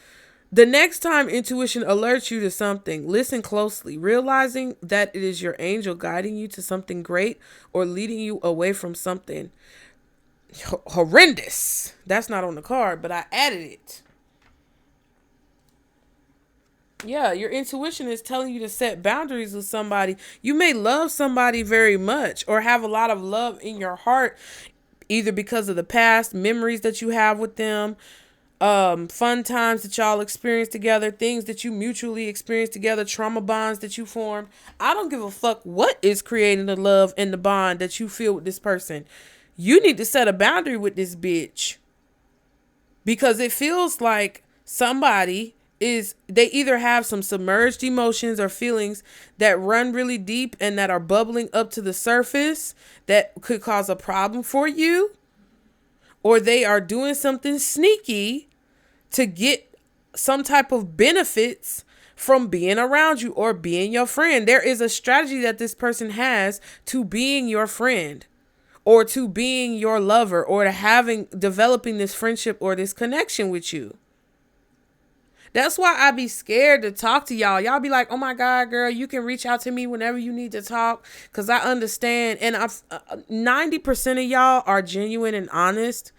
the next time intuition alerts you to something, listen closely, realizing that it is your angel guiding you to something great or leading you away from something horrendous. That's not on the card, but I added it. Yeah, your intuition is telling you to set boundaries with somebody. You may love somebody very much or have a lot of love in your heart, either because of the past memories that you have with them, fun times that y'all experienced together, things that you mutually experienced together, trauma bonds that you formed. I don't give a fuck what is creating the love and the bond that you feel with this person. You need to set a boundary with this bitch, because it feels like somebody they either have some submerged emotions or feelings that run really deep and that are bubbling up to the surface that could cause a problem for you, or they are doing something sneaky to get some type of benefits from being around you or being your friend. There is a strategy that this person has to being your friend or to being your lover or to developing this friendship or this connection with you. That's why I be scared to talk to y'all. Y'all be like, oh my God, girl, you can reach out to me whenever you need to talk. Because I understand. And 90% of y'all are genuine and honest.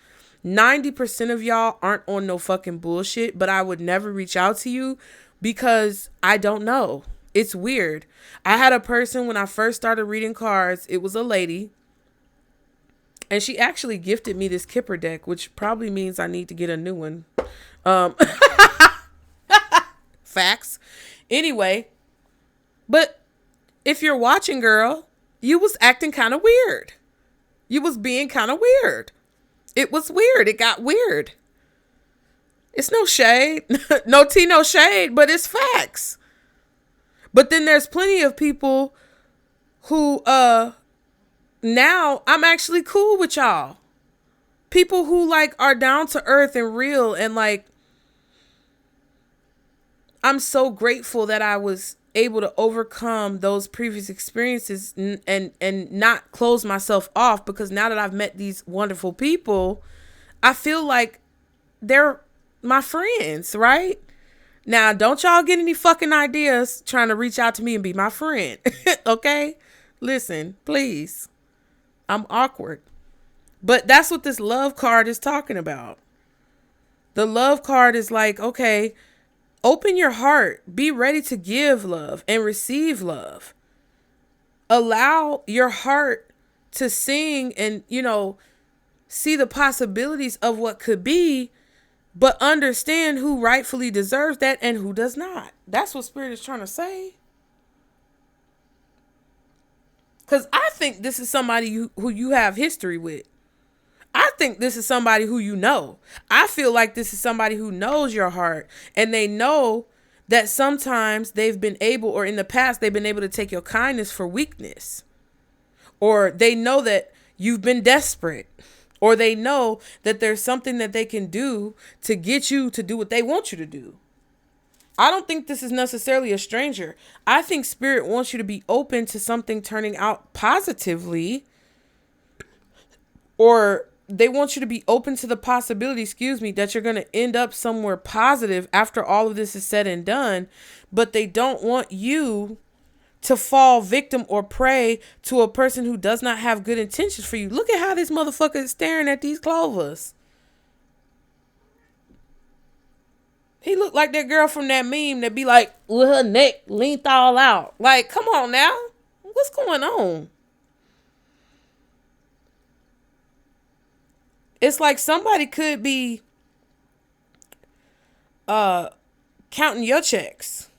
90% of y'all aren't on no fucking bullshit. But I would never reach out to you because I don't know. It's weird. I had a person when I first started reading cards. It was a lady. And she actually gifted me this Kipper deck, which probably means I need to get a new one. Facts. Anyway, but if you're watching, girl, you was acting kind of weird. You was being kind of weird. It was weird. It got weird. It's no shade. No tea, no shade, but it's facts. But then there's plenty of people who now I'm actually cool with y'all. People who like are down to earth and real, and like I'm so grateful that I was able to overcome those previous experiences and not close myself off, because now that I've met these wonderful people, I feel like they're my friends, right? Now, don't y'all get any fucking ideas trying to reach out to me and be my friend. Okay? Listen, please. I'm awkward. But that's what this love card is talking about. The love card is like, okay, open your heart. Be ready to give love and receive love. Allow your heart to sing and, see the possibilities of what could be, but understand who rightfully deserves that and who does not. That's what Spirit is trying to say. Because I think this is somebody who you have history with. I think this is somebody who you know. I feel like this is somebody who knows your heart, and they know that sometimes they've been able, or in the past, they've been able to take your kindness for weakness. Or they know that you've been desperate. Or they know that there's something that they can do to get you to do what they want you to do. I don't think this is necessarily a stranger. I think Spirit wants you to be open to something turning out positively, or they want you to be open to the possibility, that you're going to end up somewhere positive after all of this is said and done, but they don't want you to fall victim or prey to a person who does not have good intentions for you. Look at how this motherfucker is staring at these clovers. He looked like that girl from that meme that be like, with her neck leaned all out. Like, come on now. What's going on? It's like somebody could be counting your checks.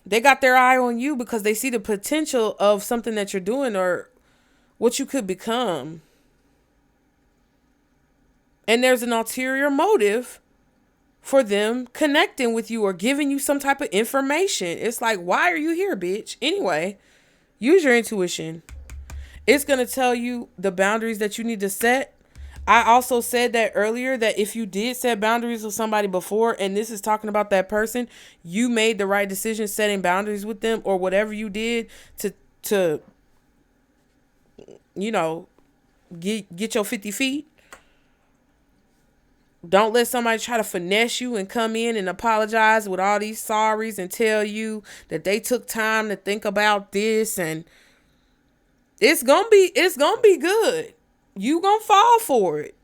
They got their eye on you because they see the potential of something that you're doing or what you could become. And there's an ulterior motive for them connecting with you or giving you some type of information. It's like, why are you here, bitch? Anyway, use your intuition. It's going to tell you the boundaries that you need to set. I also said that earlier, that if you did set boundaries with somebody before, and this is talking about that person, you made the right decision setting boundaries with them, or whatever you did to get your 50 feet. Don't let somebody try to finesse you and come in and apologize with all these sorries and tell you that they took time to think about this, and it's gonna be good. You gonna fall for it.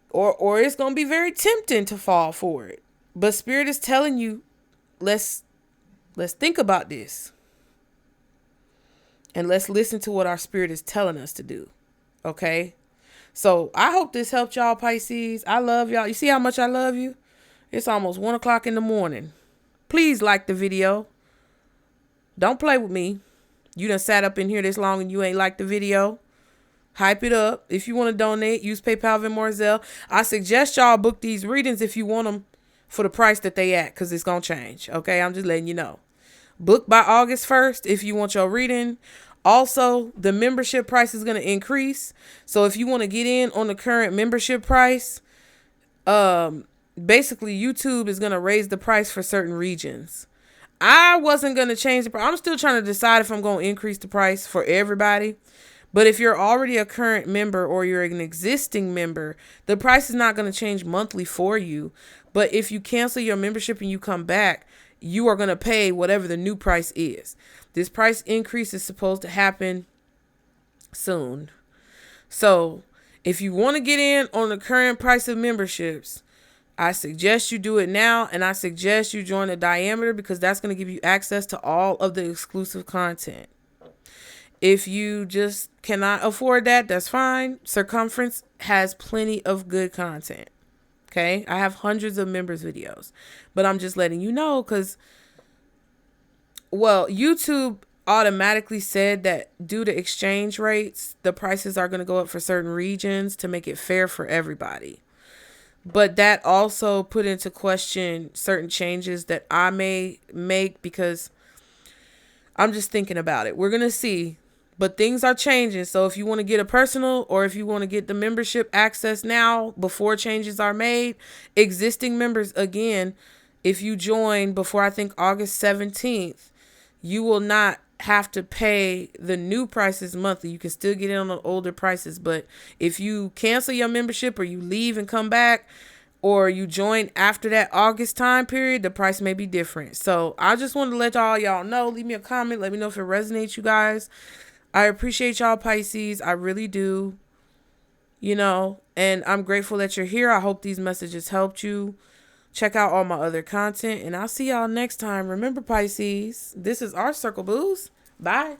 Or it's gonna be very tempting to fall for it. But Spirit is telling you, let's think about this. And let's listen to what our Spirit is telling us to do. Okay? So I hope this helped y'all, Pisces. I love y'all. You see how much I love you? It's almost 1 o'clock in the morning. Please like the video. Don't play with me. You done sat up in here this long and you ain't liked the video. Hype it up. If you want to donate, use PayPal, Venmo, or Zelle. I suggest y'all book these readings if you want them for the price that they at, because it's going to change. Okay, I'm just letting you know. Book by August 1st if you want your reading. Also, the membership price is going to increase. So if you want to get in on the current membership price, basically YouTube is going to raise the price for certain regions. I wasn't going to change the price. I'm still trying to decide if I'm going to increase the price for everybody. But if you're already a current member or you're an existing member, the price is not going to change monthly for you. But if you cancel your membership and you come back, you are going to pay whatever the new price is. This price increase is supposed to happen soon. So if you want to get in on the current price of memberships, I suggest you do it now. And I suggest you join the diameter, because that's going to give you access to all of the exclusive content. If you just cannot afford that, that's fine. Circumference has plenty of good content. Okay. I have hundreds of members videos, but I'm just letting you know, because Well, YouTube automatically said that due to exchange rates, the prices are going to go up for certain regions to make it fair for everybody. But that also put into question certain changes that I may make because I'm just thinking about it. We're going to see. But things are changing. So if you want to get a personal or if you want to get the membership access now before changes are made, existing members, again, if you join before I think August 17th, you will not have to pay the new prices monthly. You can still get in on the older prices. But if you cancel your membership or you leave and come back or you join after that August time period, the price may be different. So I just wanted to let y'all know. Leave me a comment. Let me know if it resonates, you guys. I appreciate y'all, Pisces. I really do. And I'm grateful that you're here. I hope these messages helped you. Check out all my other content, and I'll see y'all next time. Remember, Pisces, this is our Circle Booze. Bye.